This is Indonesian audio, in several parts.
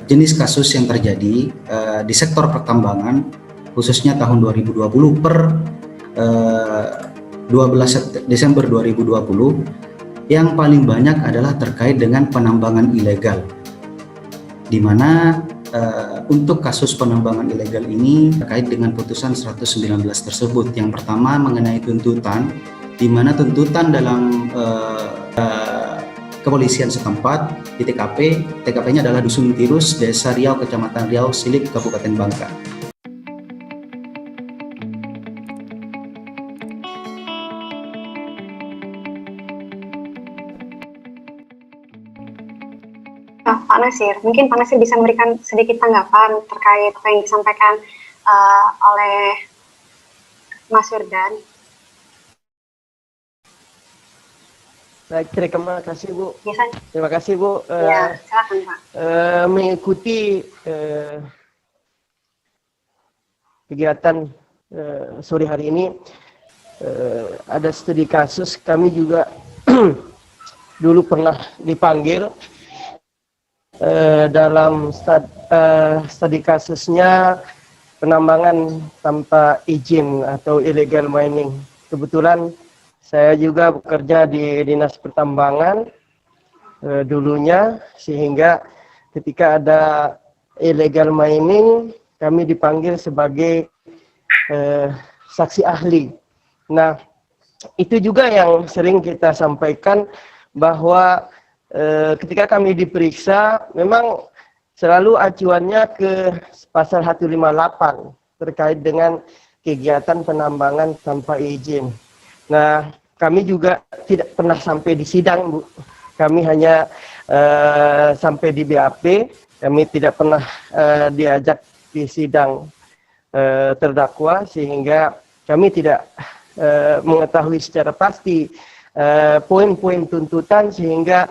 jenis kasus yang terjadi di sektor pertambangan, khususnya tahun 2020 per 12 Desember 2020, yang paling banyak adalah terkait dengan penambangan ilegal, di mana untuk kasus penambangan ilegal ini terkait dengan putusan 119 tersebut. Yang pertama mengenai tuntutan, di mana tuntutan dalam kepolisian setempat di TKP-nya adalah Dusun Tirus, Desa Riau, Kecamatan Riau, Silik, Kabupaten Bangka. Pak Nasir, mungkin Pak Nasir bisa memberikan sedikit tanggapan terkait apa yang disampaikan oleh Mas Firdan. Baik, terima kasih Bu. Biasanya. Terima kasih Bu. Ya, silakan Pak. Mengikuti kegiatan sore hari ini, ada studi kasus. Kami juga dulu pernah dipanggil dalam studi kasusnya penambangan tanpa izin atau illegal mining. Kebetulan saya juga bekerja di Dinas Pertambangan dulunya, sehingga ketika ada illegal mining kami dipanggil sebagai saksi ahli. Nah, itu juga yang sering kita sampaikan, bahwa ketika kami diperiksa memang selalu acuannya ke pasal 158 terkait dengan kegiatan penambangan tanpa izin. Nah, kami juga tidak pernah sampai di sidang, Bu. Kami hanya sampai di BAP, kami tidak pernah diajak di sidang terdakwa, sehingga kami tidak mengetahui secara pasti poin-poin tuntutan, sehingga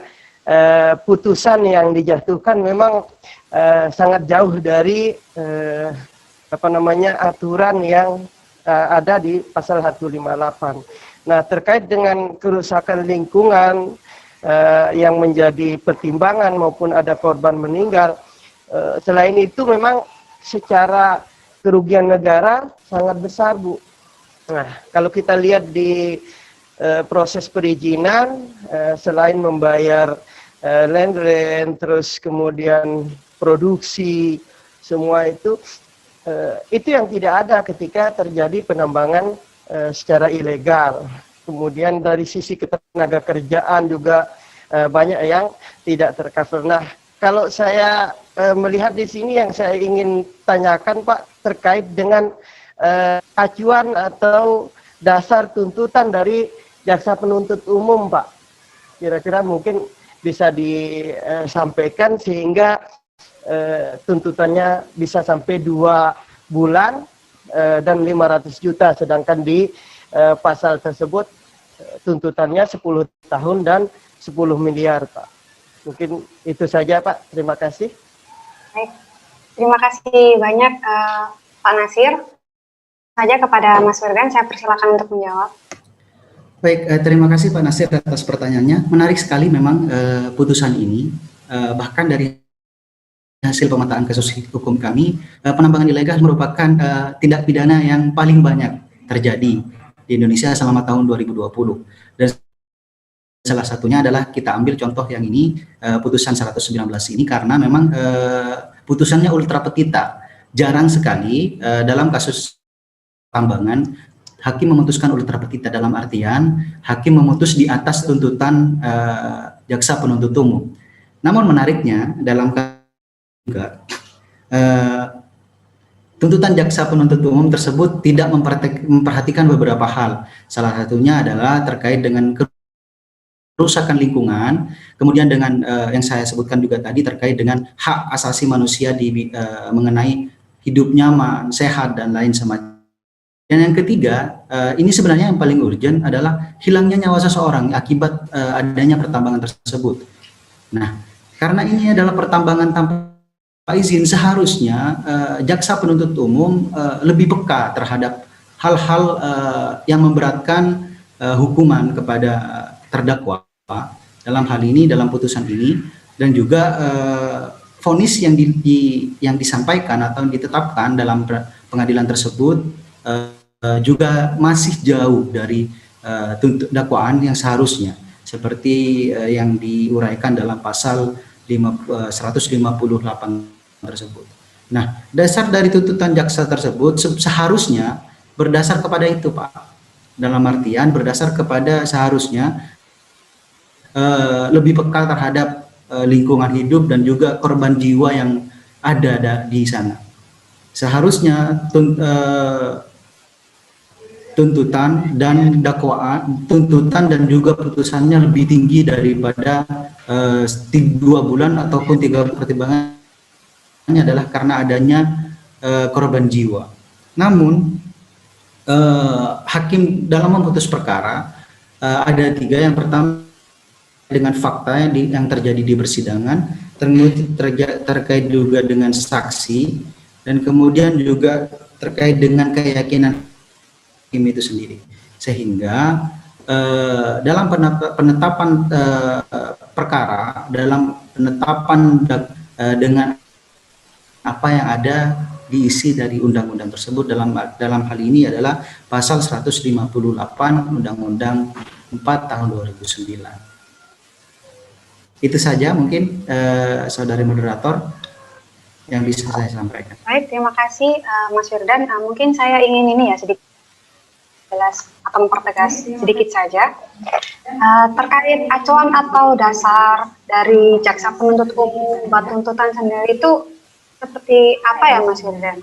putusan yang dijatuhkan memang sangat jauh dari aturan yang ada di pasal 158. Nah, terkait dengan kerusakan lingkungan yang menjadi pertimbangan maupun ada korban meninggal, selain itu memang secara kerugian negara sangat besar, Bu. Nah, kalau kita lihat di proses perizinan, selain membayar land rent, terus kemudian produksi, semua itu yang tidak ada ketika terjadi penambangan secara ilegal. Kemudian dari sisi ketenaga kerjaan juga banyak yang tidak tercover. Nah, kalau saya melihat di sini, yang saya ingin tanyakan Pak, terkait dengan acuan atau dasar tuntutan dari jaksa penuntut umum, Pak. Kira-kira mungkin bisa disampaikan sehingga tuntutannya bisa sampai 2 bulan dan 500 juta, sedangkan di pasal tersebut tuntutannya 10 tahun dan 10 miliar, Pak. Mungkin itu saja, Pak. Terima kasih. Baik. Terima kasih banyak Pak Nasir. Saja kepada Mas Firdan, saya persilakan untuk menjawab. Baik, terima kasih Pak Nasir atas pertanyaannya. Menarik sekali memang putusan ini, bahkan dari hasil pemetaan kasus hukum kami, penambangan ilegal merupakan tindak pidana yang paling banyak terjadi di Indonesia selama tahun 2020. Dan salah satunya adalah kita ambil contoh yang ini, putusan 119 ini, karena memang putusannya ultra petita. Jarang sekali dalam kasus tambangan hakim memutuskan ultra petita, dalam artian hakim memutus di atas tuntutan jaksa penuntut umum. Namun menariknya dalam juga tuntutan jaksa penuntut umum tersebut tidak memperhatikan beberapa hal. Salah satunya adalah terkait dengan kerusakan lingkungan, kemudian dengan yang saya sebutkan juga tadi terkait dengan hak asasi manusia mengenai hidup nyaman, sehat, dan lain semacamnya. Dan yang ketiga, ini sebenarnya yang paling urgent adalah hilangnya nyawa seseorang akibat adanya pertambangan tersebut. Nah, karena ini adalah pertambangan tanpa izin, seharusnya jaksa penuntut umum lebih peka terhadap hal-hal yang memberatkan hukuman kepada terdakwa dalam hal ini, dalam putusan ini, dan juga vonis yang disampaikan atau ditetapkan dalam pengadilan tersebut juga masih jauh dari dakwaan yang seharusnya, seperti yang diuraikan dalam pasal 158 tersebut. Nah, dasar dari tuntutan jaksa tersebut seharusnya berdasar kepada itu, Pak. Dalam artian berdasar kepada seharusnya lebih peka terhadap lingkungan hidup dan juga korban jiwa yang ada di sana. Seharusnya tuntutan dan dakwaan, tuntutan dan juga putusannya lebih tinggi daripada 2 bulan ataupun 3 pertimbangannya adalah karena adanya korban jiwa. Namun hakim dalam memutus perkara ada 3. Yang pertama dengan fakta yang terjadi di persidangan, terkait juga dengan saksi, dan kemudian juga terkait dengan keyakinan hakim itu sendiri. Sehingga dalam penetapan perkara, dalam penetapan dengan apa yang ada diisi dari undang-undang tersebut, dalam hal ini adalah pasal 158 Undang-Undang 4 tahun 2009. Itu saja mungkin saudari moderator yang bisa saya sampaikan. Baik, terima kasih Mas Firdan. Mungkin saya ingin ini ya sedikit jelas atau mempertegas sedikit saja terkait acuan atau dasar dari jaksa penuntut umum buat tuntutan sendiri itu seperti apa ya Mas Firdan?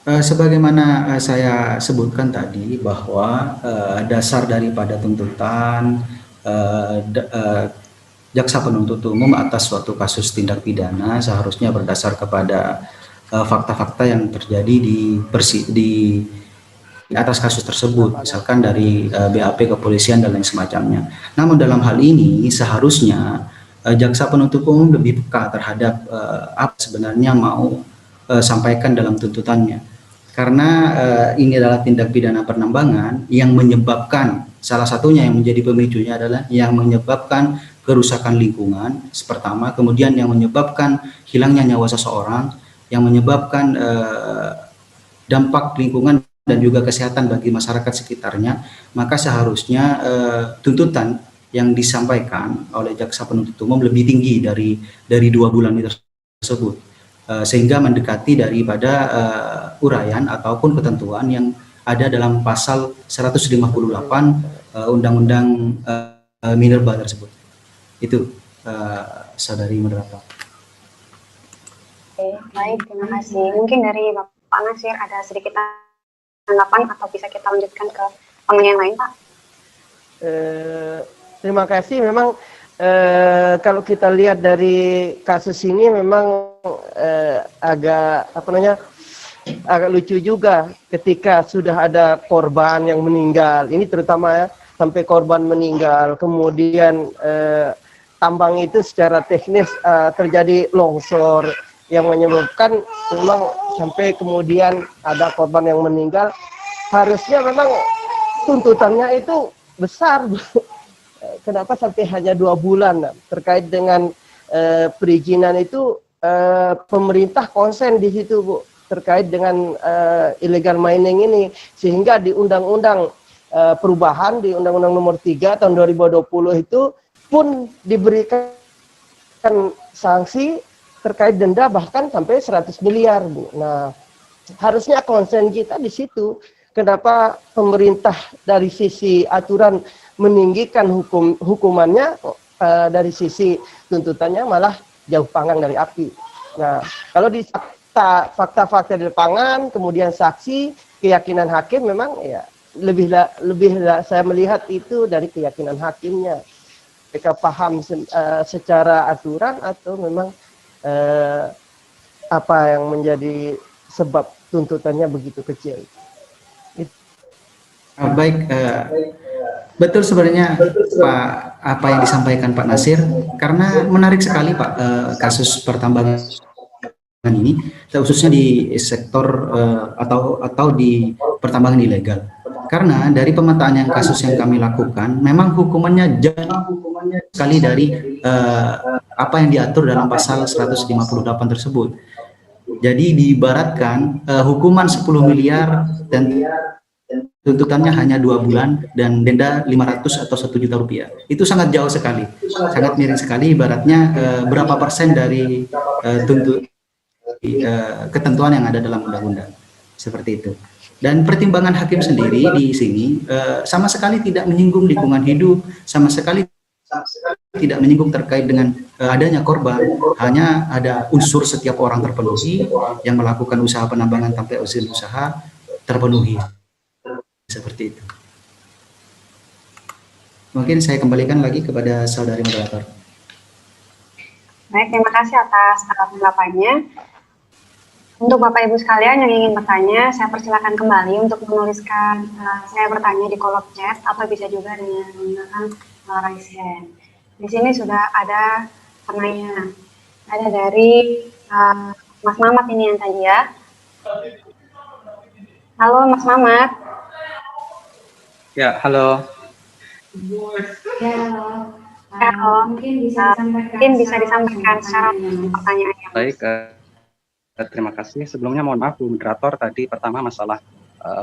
Sebagaimana saya sebutkan tadi bahwa dasar daripada tuntutan jaksa penuntut umum atas suatu kasus tindak pidana seharusnya berdasar kepada fakta-fakta yang terjadi di atas kasus tersebut, misalkan dari BAP kepolisian dan lain semacamnya. Namun dalam hal ini seharusnya jaksa penuntut umum lebih peka terhadap apa sebenarnya mau sampaikan dalam tuntutannya, karena ini adalah tindak pidana penambangan yang menyebabkan, salah satunya yang menjadi pemicunya adalah yang menyebabkan kerusakan lingkungan pertama, kemudian yang menyebabkan hilangnya nyawa seseorang, yang menyebabkan dampak lingkungan dan juga kesehatan bagi masyarakat sekitarnya. Maka seharusnya tuntutan yang disampaikan oleh jaksa penuntut umum lebih tinggi dari 2 bulan tersebut, sehingga mendekati daripada uraian ataupun ketentuan yang ada dalam pasal 158 Undang-Undang Minerba tersebut. Itu saudari moderator. Oke, baik, terima kasih. Mungkin dari Bapak Nasir ada sedikit tanggapan atau bisa kita lanjutkan ke panel yang lain, Pak? Terima kasih. Memang kalau kita lihat dari kasus ini memang agak agak lucu juga ketika sudah ada korban yang meninggal. Ini terutama ya, sampai korban meninggal, kemudian tambang itu secara teknis terjadi longsor yang menyebabkan memang sampai kemudian ada korban yang meninggal. Harusnya memang tuntutannya itu besar. Kenapa sampai hanya 2 bulan? Terkait dengan perizinan itu pemerintah konsen di situ, Bu, terkait dengan illegal mining ini, sehingga di undang-undang perubahan di Undang-Undang Nomor 3 tahun 2020 itu pun diberikan sanksi terkait denda bahkan sampai 100 miliar, Bu. Nah, harusnya konsen kita di situ. Kenapa pemerintah dari sisi aturan meninggikan hukumannya, dari sisi tuntutannya malah jauh panggang dari api. Nah, kalau di fakta-fakta di lapangan, kemudian saksi, keyakinan hakim memang ya lebih saya melihat itu dari keyakinan hakimnya. Mereka paham secara aturan atau memang apa yang menjadi sebab tuntutannya begitu kecil. Baik, betul sebenarnya Pak apa yang disampaikan Pak Nasir, karena menarik sekali Pak kasus pertambangan ini, khususnya di sektor atau di pertambangan ilegal. Karena dari pemetaan kasus yang kami lakukan, memang hukumannya jauh sekali dari apa yang diatur dalam pasal 158 tersebut. Jadi diibaratkan hukuman 10 miliar dan tuntutannya hanya 2 bulan dan denda 500 atau 1 juta rupiah. Itu sangat jauh sekali, sangat miring sekali. Ibaratnya berapa persen dari ketentuan yang ada dalam undang-undang, seperti itu. Dan pertimbangan hakim sendiri di sini sama sekali tidak menyinggung lingkungan hidup, sama sekali tidak menyinggung terkait dengan adanya korban. Hanya ada unsur setiap orang terpenuhi, yang melakukan usaha penambangan tanpa izin usaha terpenuhi, seperti itu. Mungkin saya kembalikan lagi kepada saudari moderator. Baik, terima kasih atas tanggapannya. Untuk Bapak Ibu sekalian yang ingin bertanya, saya persilakan kembali untuk menuliskan saya bertanya di kolom chat atau bisa juga dengan menggunakan raise hand. Di sini sudah ada penanya, ada dari Mas Mamat ini yang tadi ya. Halo Mas Mamat. Ya, halo. Ya, halo. Mungkin bisa disampaikan secara pertanyaannya. Baik, terima kasih. Sebelumnya mohon maaf Bu moderator, tadi pertama masalah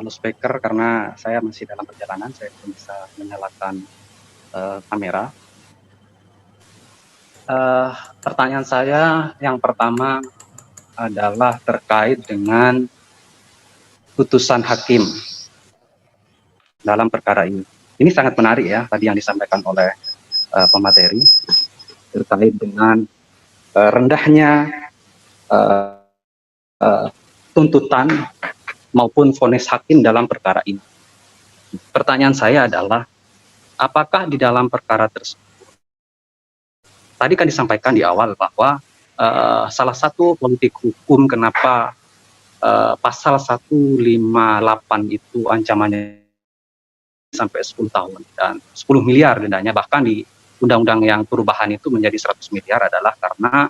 loudspeaker karena saya masih dalam perjalanan, saya belum bisa menyalakan kamera. Pertanyaan saya yang pertama adalah terkait dengan putusan hakim dalam perkara ini. Ini sangat menarik ya, tadi yang disampaikan oleh pemateri terkait dengan rendahnya tuntutan maupun vonis hakim dalam perkara ini. Pertanyaan saya adalah, apakah di dalam perkara tersebut, tadi kan disampaikan di awal bahwa salah satu politik hukum kenapa pasal 158 itu ancamannya sampai 10 tahun dan 10 miliar dendanya, bahkan di undang-undang yang perubahan itu menjadi 100 miliar adalah karena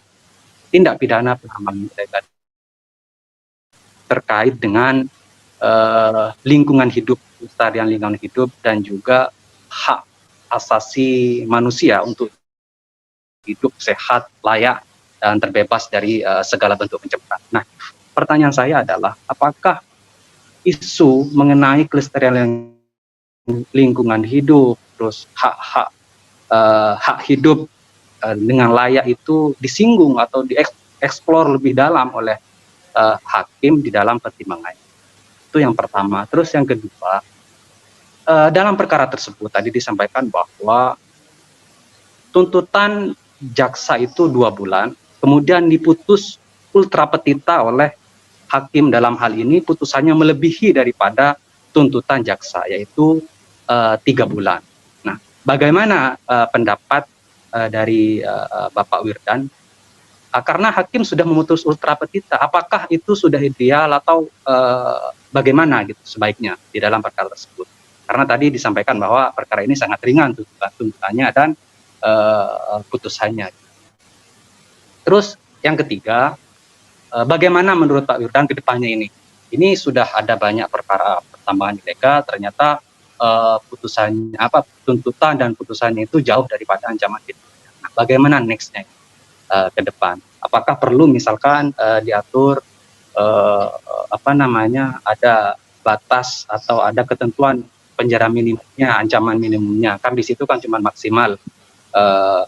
tindak pidana penambangan ilegal terkait dengan lingkungan hidup, kelestarian lingkungan hidup, dan juga hak asasi manusia untuk hidup sehat, layak, dan terbebas dari segala bentuk pencemaran. Nah, pertanyaan saya adalah, apakah isu mengenai kelestarian lingkungan hidup, terus hak hidup dengan layak itu disinggung atau dieksplor lebih dalam oleh hakim di dalam pertimbangannya? Itu yang pertama. Terus yang kedua, dalam perkara tersebut tadi disampaikan bahwa tuntutan jaksa itu 2 bulan, kemudian diputus ultra petita oleh hakim. Dalam hal ini putusannya melebihi daripada tuntutan jaksa, yaitu 3 bulan. Nah, bagaimana pendapat dari Bapak Wirdan? Karena hakim sudah memutus ultra petita, apakah itu sudah ideal atau bagaimana gitu sebaiknya di dalam perkara tersebut? Karena tadi disampaikan bahwa perkara ini sangat ringan tuntutannya dan putusannya. Terus yang ketiga, bagaimana menurut Pak Wirdan ke depannya ini? Ini sudah ada banyak perkara pertambangan ilegal, ternyata putusannya tuntutan dan putusannya itu jauh daripada ancaman hidup. Nah, bagaimana nextnya ke depan? Apakah perlu misalkan diatur ada batas atau ada ketentuan penjara minimumnya, ancaman minimumnya? Kan di situ kan cuma maksimal 10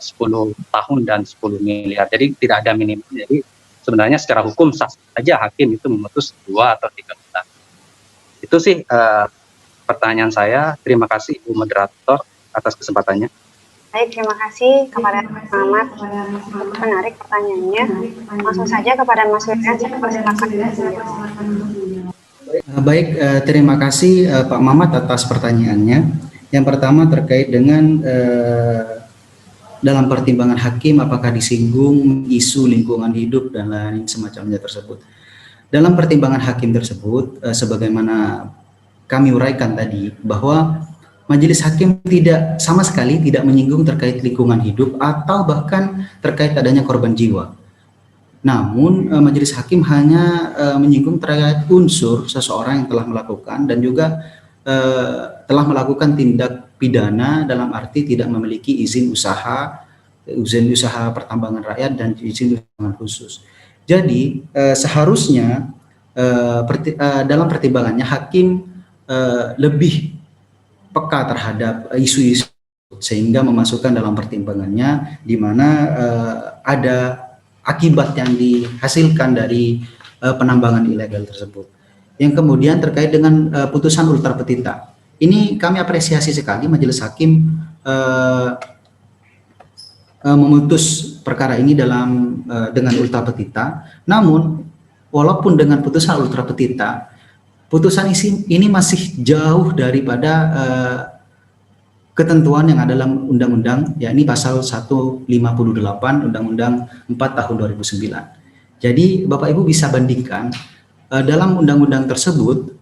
tahun dan 10 miliar. Jadi tidak ada minimum. Jadi sebenarnya secara hukum sah saja hakim itu memutus 2 atau 3 bulan. Itu sih pertanyaan saya. Terima kasih Ibu Moderator atas kesempatannya. Baik, terima kasih kepada Mas Mamat. Menarik pertanyaannya. Langsung saja kepada Mas Wirdan, saya persilakan. Baik, terima kasih Pak Mamat atas pertanyaannya. Yang pertama terkait dengan dalam pertimbangan hakim apakah disinggung isu lingkungan hidup dan lain semacamnya tersebut. Dalam pertimbangan hakim tersebut, sebagaimana kami uraikan tadi, bahwa majelis hakim sama sekali tidak menyinggung terkait lingkungan hidup atau bahkan terkait adanya korban jiwa. Namun majelis hakim hanya menyinggung terkait unsur seseorang yang telah melakukan dan juga telah melakukan tindak pidana dalam arti tidak memiliki izin usaha izin usaha pertambangan rakyat dan izin usaha khusus. Jadi seharusnya dalam pertimbangannya hakim lebih peka terhadap isu-isu sehingga memasukkan dalam pertimbangannya di mana ada akibat yang dihasilkan dari penambangan ilegal tersebut. Yang kemudian terkait dengan putusan ultra petita. Ini kami apresiasi sekali majelis hakim memutus perkara ini dengan ultra petita. Namun walaupun dengan putusan ultra petita, putusan ini masih jauh daripada ketentuan yang ada dalam undang-undang, yakni pasal 158 Undang-Undang 4 tahun 2009. Jadi Bapak Ibu bisa bandingkan dalam undang-undang tersebut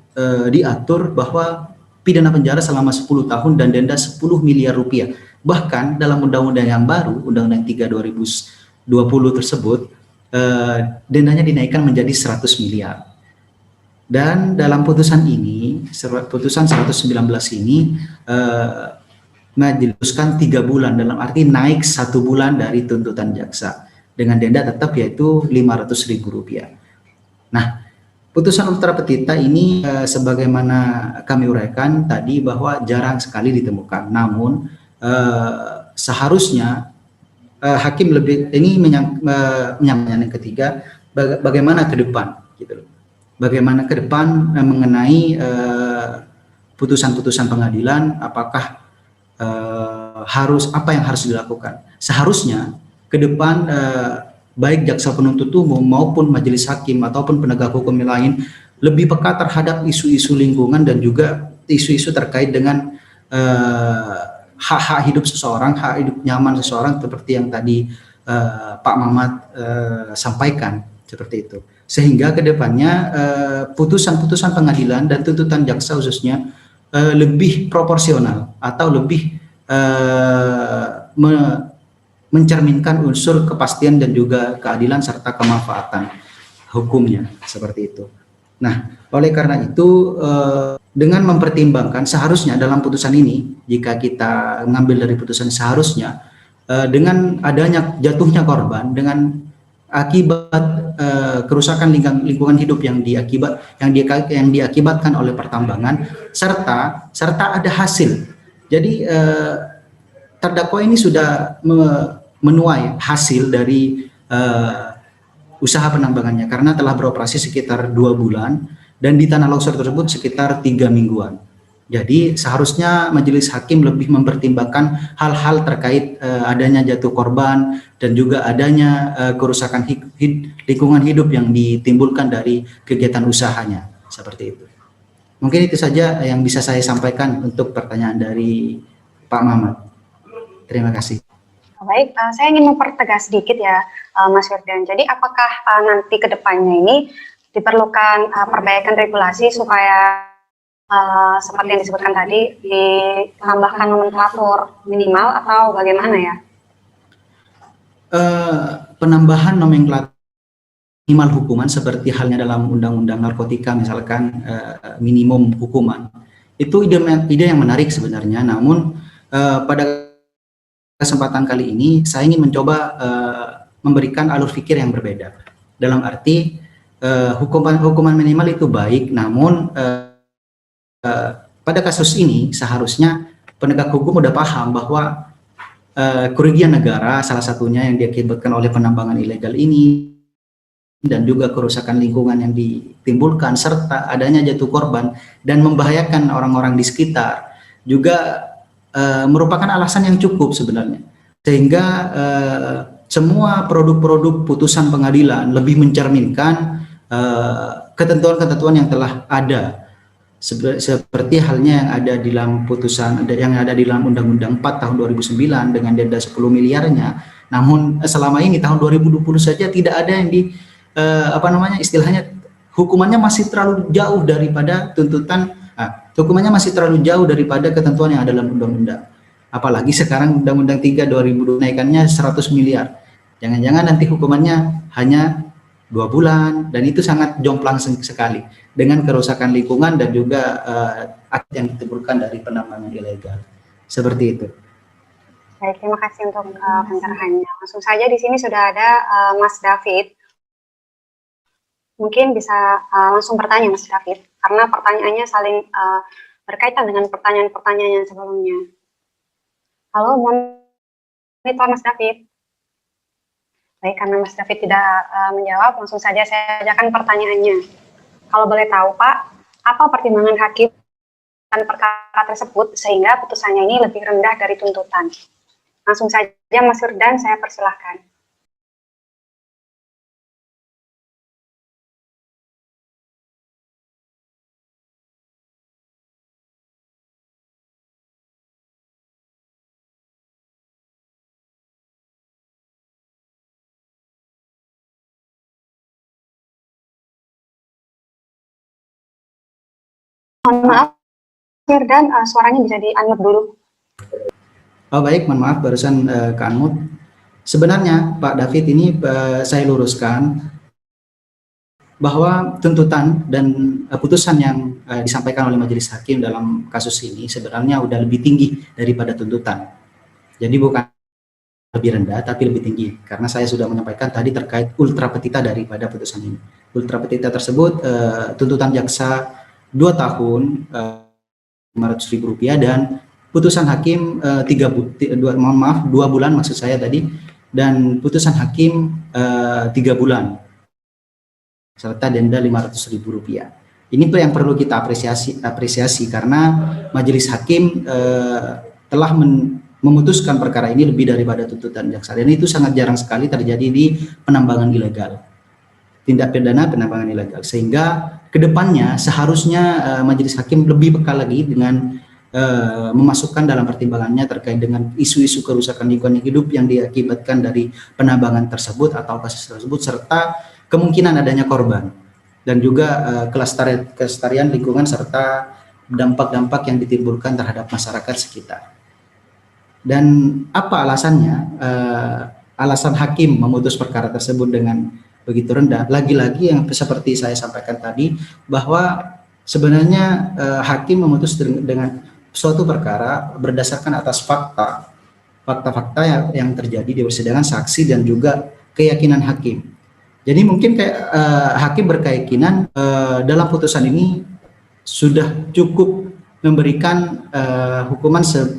diatur bahwa pidana penjara selama 10 tahun dan denda 10 miliar rupiah. Bahkan dalam undang-undang yang baru, Undang-Undang 3 2020 tersebut, dendanya dinaikkan menjadi 100 miliar. Dan dalam putusan ini, putusan 119 ini menjelaskan 3 bulan, dalam arti naik 1 bulan dari tuntutan jaksa dengan denda tetap yaitu Rp500.000. Nah, putusan ultra petita ini sebagaimana kami uraikan tadi bahwa jarang sekali ditemukan. Namun seharusnya hakim lebih ini menyampaikan yang ketiga, bagaimana ke depan gitu loh. Bagaimana ke depan mengenai putusan-putusan pengadilan, apakah apa yang harus dilakukan. Seharusnya ke depan baik jaksa penuntut umum maupun majelis hakim ataupun penegak hukum yang lain lebih peka terhadap isu-isu lingkungan dan juga isu-isu terkait dengan hak-hak hidup seseorang, hak hidup nyaman seseorang seperti yang tadi Pak Mamat sampaikan seperti itu. Sehingga ke depannya putusan-putusan pengadilan dan tuntutan jaksa khususnya lebih proporsional atau lebih mencerminkan unsur kepastian dan juga keadilan serta kemanfaatan hukumnya seperti itu. Nah, oleh karena itu dengan mempertimbangkan seharusnya dalam putusan ini, jika kita mengambil dari putusan seharusnya dengan adanya jatuhnya korban dengan akibat kerusakan lingkungan hidup yang diakibatkan oleh pertambangan serta ada hasil. Jadi terdakwa ini sudah menuai hasil dari usaha penambangannya karena telah beroperasi sekitar 2 bulan dan di tanah longsor tersebut sekitar 3 mingguan. Jadi seharusnya majelis hakim lebih mempertimbangkan hal-hal terkait adanya jatuh korban dan juga adanya kerusakan lingkungan hidup yang ditimbulkan dari kegiatan usahanya seperti itu. Mungkin itu saja yang bisa saya sampaikan untuk pertanyaan dari Pak Mamat. Terima kasih. Baik, saya ingin mempertegas sedikit ya, Mas Firdan. Jadi apakah nanti ke depannya ini diperlukan perbaikan regulasi supaya seperti yang disebutkan tadi ditambahkan nomenklatur minimal atau bagaimana ya? Penambahan nomenklatur minimal hukuman seperti halnya dalam undang-undang narkotika misalkan minimum hukuman itu ide yang menarik sebenarnya. Namun pada kesempatan kali ini saya ingin mencoba memberikan alur pikir yang berbeda. Dalam arti hukuman minimal itu baik, namun pada kasus ini seharusnya penegak hukum sudah paham bahwa kerugian negara salah satunya yang diakibatkan oleh penambangan ilegal ini dan juga kerusakan lingkungan yang ditimbulkan serta adanya jatuh korban dan membahayakan orang-orang di sekitar juga merupakan alasan yang cukup sebenarnya, sehingga semua produk-produk putusan pengadilan lebih mencerminkan ketentuan-ketentuan yang telah ada seperti halnya yang ada di dalam putusan yang ada di dalam Undang-Undang 4 tahun 2009 dengan denda 10 miliarnya. Namun selama ini tahun 2020 saja tidak ada yang istilahnya hukumannya masih terlalu jauh daripada tuntutan. Hukumannya masih terlalu jauh daripada ketentuan yang ada dalam undang-undang. Apalagi sekarang Undang-Undang 3 2000 naikannya 100 miliar. Jangan-jangan nanti hukumannya hanya 2 bulan dan itu sangat jomplang sekali dengan kerusakan lingkungan dan juga akibat yang ditimbulkan dari penambangan ilegal. Seperti itu. Baik, terima kasih untuk pencerahannya. Langsung saja di sini sudah ada Mas David. Mungkin bisa langsung bertanya Mas David, karena pertanyaannya saling berkaitan dengan pertanyaan-pertanyaan yang sebelumnya. Halo, monitor Mas David. Baik, karena Mas David tidak menjawab, langsung saja saya ajakan pertanyaannya. Kalau boleh tahu Pak, apa pertimbangan hakim dan perkara tersebut sehingga putusannya ini lebih rendah dari tuntutan? Langsung saja Mas Firdan, saya persilahkan. Mohon maaf, Firdan, suaranya bisa di-unmute dulu. Oh baik, mohon maaf barusan ke-unmute. Sebenarnya Pak David ini saya luruskan bahwa tuntutan dan putusan yang disampaikan oleh majelis hakim dalam kasus ini sebenarnya udah lebih tinggi daripada tuntutan. Jadi bukan lebih rendah tapi lebih tinggi, karena saya sudah menyampaikan tadi terkait ultra petita daripada putusan ini. Ultra petita tersebut tuntutan jaksa 2 tahun Rp500.000 dan putusan hakim 2 bulan maksud saya tadi, dan putusan hakim 3 bulan serta denda Rp500.000. Ini tuh yang perlu kita apresiasi karena majelis hakim telah memutuskan perkara ini lebih daripada tuntutan jaksa, dan itu sangat jarang sekali terjadi di penambangan ilegal, tindak pidana penambangan ilegal, sehingga kedepannya seharusnya majelis hakim lebih peka lagi dengan memasukkan dalam pertimbangannya terkait dengan isu-isu kerusakan lingkungan hidup yang diakibatkan dari penambangan tersebut atau kasus tersebut, serta kemungkinan adanya korban, dan juga kelestarian lingkungan serta dampak-dampak yang ditimbulkan terhadap masyarakat sekitar. Dan apa alasannya? Alasan hakim memutus perkara tersebut dengan begitu rendah, lagi-lagi yang seperti saya sampaikan tadi, bahwa sebenarnya hakim memutus dengan suatu perkara berdasarkan atas fakta-fakta yang terjadi di persidangan, saksi, dan juga keyakinan hakim. Jadi mungkin hakim berkeyakinan dalam putusan ini sudah cukup memberikan hukuman 3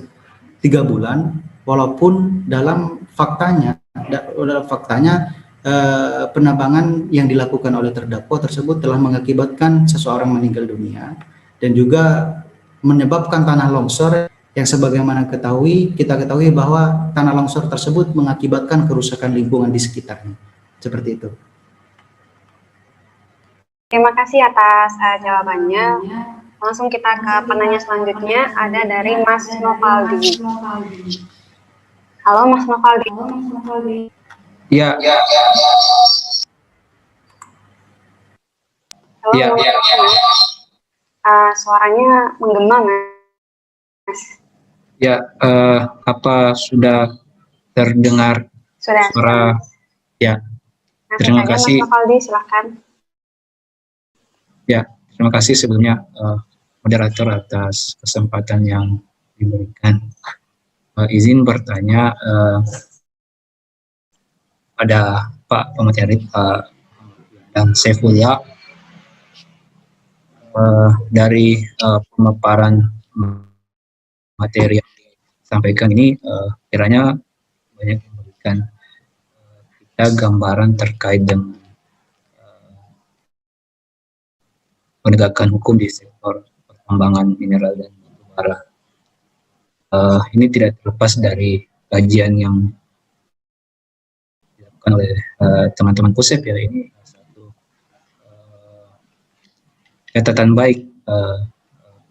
bulan, walaupun dalam faktanya penambangan yang dilakukan oleh terdakwa tersebut telah mengakibatkan seseorang meninggal dunia dan juga menyebabkan tanah longsor yang sebagaimana kita ketahui bahwa tanah longsor tersebut mengakibatkan kerusakan lingkungan di sekitarnya. Seperti itu. Terima kasih atas jawabannya. Langsung kita ke penanya selanjutnya, ada dari Mas Novaldi. Halo Mas Novaldi. Ya. Halo, ya. Suaranya menggema, Mas. Ya, apa sudah terdengar sudah suara? Ya, terima kasih. Mas Novaldi, silahkan. Ya, terima kasih sebelumnya moderator atas kesempatan yang diberikan. Izin bertanya pada Pak Pemateri, Pak dan Saifullah, dari pemaparan materi yang disampaikan ini kiranya banyak memberikan kita gambaran terkait dengan penegakan hukum di sektor pertambangan mineral dan batu bara. Ini tidak terlepas dari kajian yang dilakukan oleh teman-teman PUSEP, ya. Ini satu catatan baik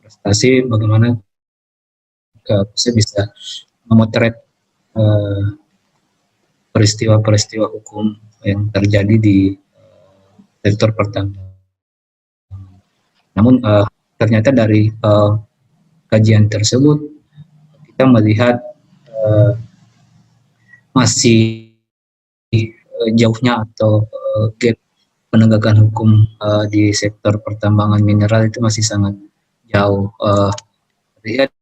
prestasi bagaimana PUSEP bisa memotret peristiwa-peristiwa hukum yang terjadi di sektor pertambangan. Namun ternyata dari kajian tersebut kita melihat masih jauhnya atau gap penegakan hukum di sektor pertambangan mineral itu masih sangat jauh. Lihat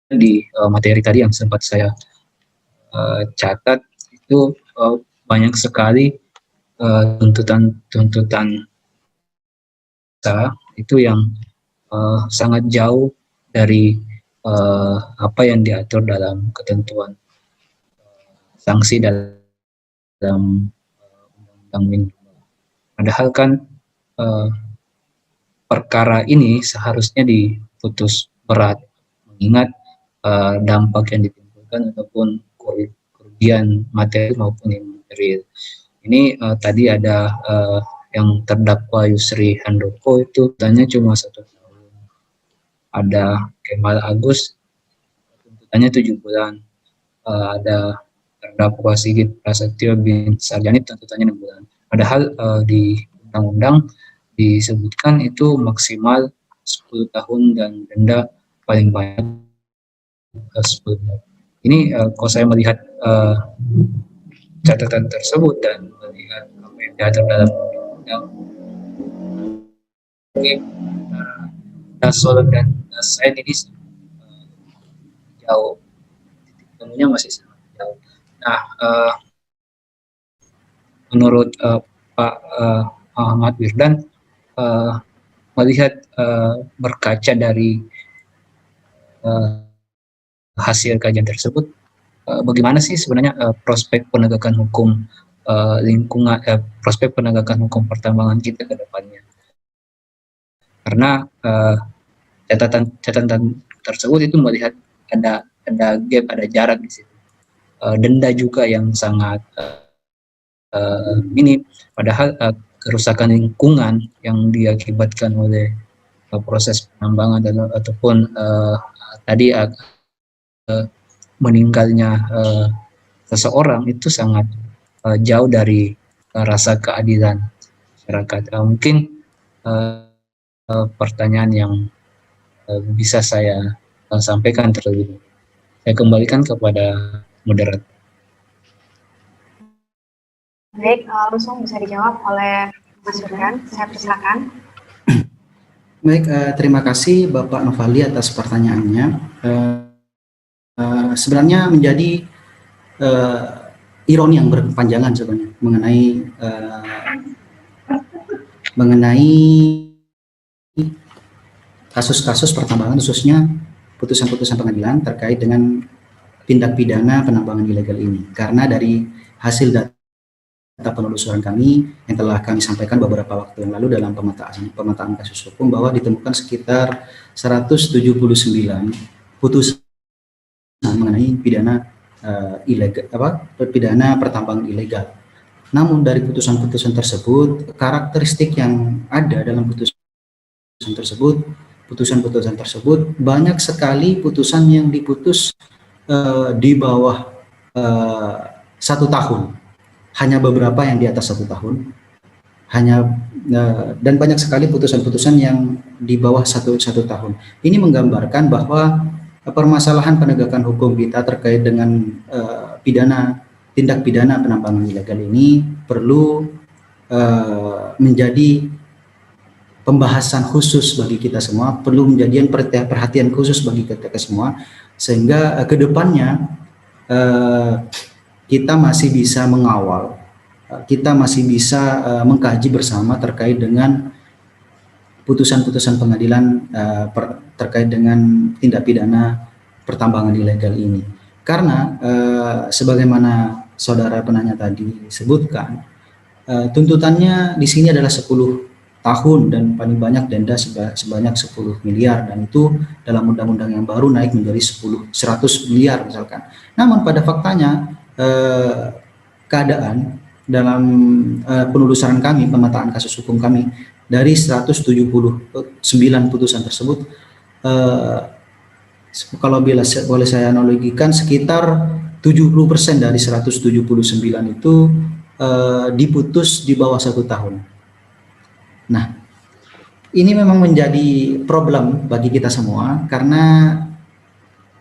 di materi tadi yang sempat saya catat itu banyak sekali tuntutan itu yang sangat jauh dari apa yang diatur dalam ketentuan sanksi dalam undang-undang minimal. Padahal kan perkara ini seharusnya diputus berat, mengingat dampak yang ditimbulkan ataupun kerugian materi maupun imaterial. Ini tadi ada yang terdakwa Yusri Handoko itu tuntutannya cuma 1 tahun. Ada Kemal Agus tuntutannya 7 bulan. Ada terdakwa Sigit Prasetyo bin Sarjani tuntutannya 6 bulan. Padahal di undang-undang disebutkan itu maksimal 10 tahun dan denda paling banyak 10 tahun. Ini kalau saya melihat catatan tersebut dan melihat apa yang diatur dalam undang-undang, Dasol dan Dasain ini jauh, titik temunya masih sangat jauh. Nah, menurut Pak Ahmad Wirdan, melihat berkaca dari hasil kajian tersebut, bagaimana sih sebenarnya prospek penegakan hukum lingkungan, prospek penegakan hukum pertambangan kita ke depannya? Karena catatan tersebut itu melihat ada gap, ada jarak di situ. Denda juga yang sangat minim, padahal kerusakan lingkungan yang diakibatkan oleh proses penambangan ataupun tadi meninggalnya seseorang itu sangat jauh dari rasa keadilan masyarakat. Mungkin pertanyaan yang bisa saya sampaikan terlebih dahulu. Saya kembalikan kepada moderator. Baik, langsung bisa dijawab oleh Mas Firdan. Saya persilakan. Baik, terima kasih Bapak Novali atas pertanyaannya. Sebenarnya menjadi ironi yang berkepanjangan sebenarnya mengenai kasus-kasus pertambangan, khususnya putusan-putusan pengadilan terkait dengan tindak pidana penambangan ilegal ini. Karena dari hasil data penelusuran kami yang telah kami sampaikan beberapa waktu yang lalu dalam pemetaan kasus hukum, bahwa ditemukan sekitar 179 putusan mengenai pidana pidana pertambangan ilegal. Namun dari putusan-putusan tersebut, karakteristik yang ada dalam putusan-putusan tersebut banyak sekali putusan yang diputus di bawah 1 tahun, hanya beberapa yang di atas 1 tahun, dan banyak sekali putusan-putusan yang di bawah satu tahun. Ini menggambarkan bahwa permasalahan penegakan hukum kita terkait dengan tindak pidana penambangan ilegal ini perlu menjadi pembahasan khusus bagi kita semua, perlu menjadi perhatian khusus bagi kita semua, sehingga kedepannya kita masih bisa mengawal, kita masih bisa mengkaji bersama terkait dengan putusan-putusan pengadilan terkait dengan tindak pidana pertambangan ilegal ini. Karena sebagaimana saudara penanya tadi sebutkan, tuntutannya di sini adalah 10 tahun dan paling banyak denda sebanyak 10 miliar, dan itu dalam undang-undang yang baru naik menjadi 100 miliar misalkan. Namun pada faktanya keadaan dalam penelusuran kami, pemetaan kasus hukum kami, dari 179 putusan tersebut, kalau boleh saya analogikan, sekitar 70% dari 179 itu diputus di bawah 1 tahun. Nah, ini memang menjadi problem bagi kita semua, karena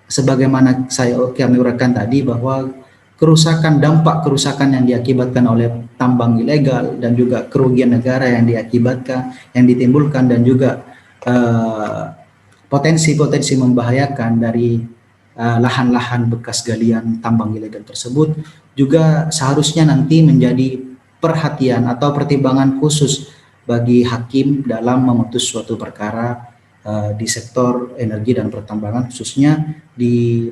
sebagaimana kami uraikan tadi, bahwa dampak kerusakan yang diakibatkan oleh tambang ilegal dan juga kerugian negara yang ditimbulkan, dan juga potensi-potensi membahayakan dari lahan-lahan bekas galian tambang ilegal tersebut juga seharusnya nanti menjadi perhatian atau pertimbangan khusus bagi hakim dalam memutus suatu perkara di sektor energi dan pertambangan, khususnya di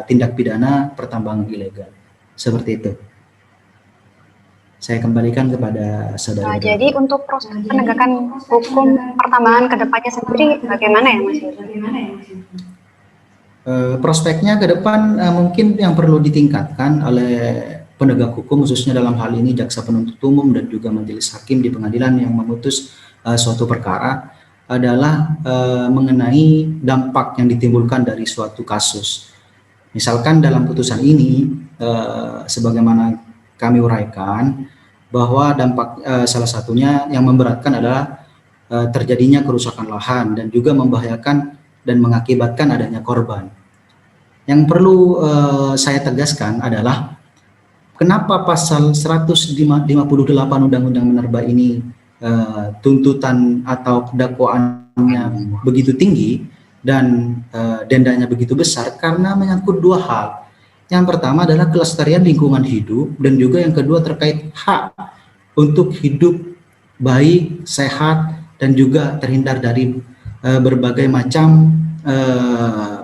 tindak pidana pertambangan ilegal. Seperti itu. Saya kembalikan kepada saudara. Jadi untuk proses penegakan hukum pertambangan ke depannya sendiri bagaimana ya Mas Yur? Prospeknya ke depan mungkin yang perlu ditingkatkan oleh penegak hukum, khususnya dalam hal ini jaksa penuntut umum dan juga majelis hakim di pengadilan yang memutus suatu perkara adalah mengenai dampak yang ditimbulkan dari suatu kasus. Misalkan dalam putusan ini, sebagaimana kami uraikan, bahwa dampak salah satunya yang memberatkan adalah terjadinya kerusakan lahan dan juga membahayakan dan mengakibatkan adanya korban. Yang perlu saya tegaskan adalah kenapa pasal 158 Undang-Undang Minerba ini tuntutan atau dakwaannya begitu tinggi dan dendanya begitu besar, karena menyangkut dua hal. Yang pertama adalah kelestarian lingkungan hidup dan juga yang kedua terkait hak untuk hidup baik, sehat dan juga terhindar dari berbagai macam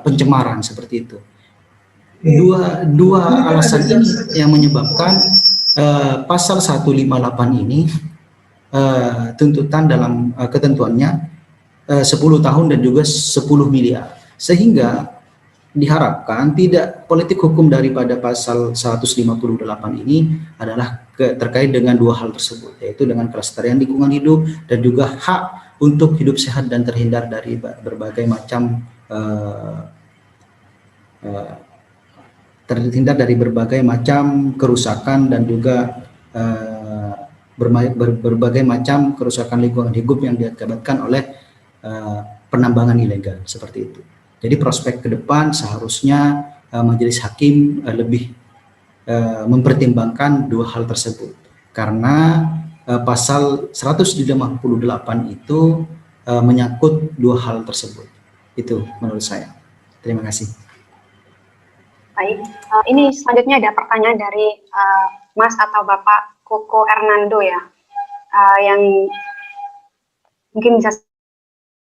pencemaran seperti itu. Dua alasan ini yang menyebabkan pasal 158 ini tuntutan dalam ketentuannya 10 tahun dan juga 10 miliar. Sehingga diharapkan tidak politik hukum daripada pasal 158 ini adalah terkait dengan dua hal tersebut, yaitu dengan kelestarian lingkungan hidup dan juga hak untuk hidup sehat dan terhindar dari berbagai macam kerusakan dan juga berbagai macam kerusakan lingkungan hidup yang diakibatkan oleh penambangan ilegal seperti itu. Jadi prospek ke depan seharusnya majelis hakim lebih mempertimbangkan dua hal tersebut, karena pasal 158 itu menyangkut dua hal tersebut. Itu menurut saya. Terima kasih. Baik, ini selanjutnya ada pertanyaan dari Mas atau Bapak Koko Hernando ya, yang mungkin bisa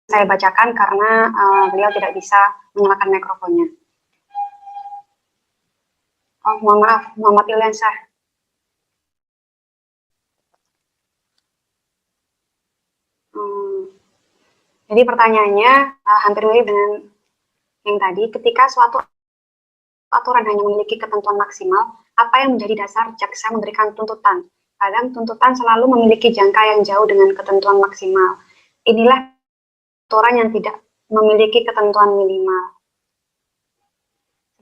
saya bacakan karena beliau tidak bisa menyalakan mikrofonnya. Oh, mohon maaf, Muhammad Ilyansah. Jadi pertanyaannya hampir mirip dengan yang tadi. Ketika suatu aturan hanya memiliki ketentuan maksimal, apa yang menjadi dasar jaksa memberikan tuntutan? Kadang tuntutan selalu memiliki jangka yang jauh dengan ketentuan maksimal. Inilah aturan yang tidak memiliki ketentuan minimal.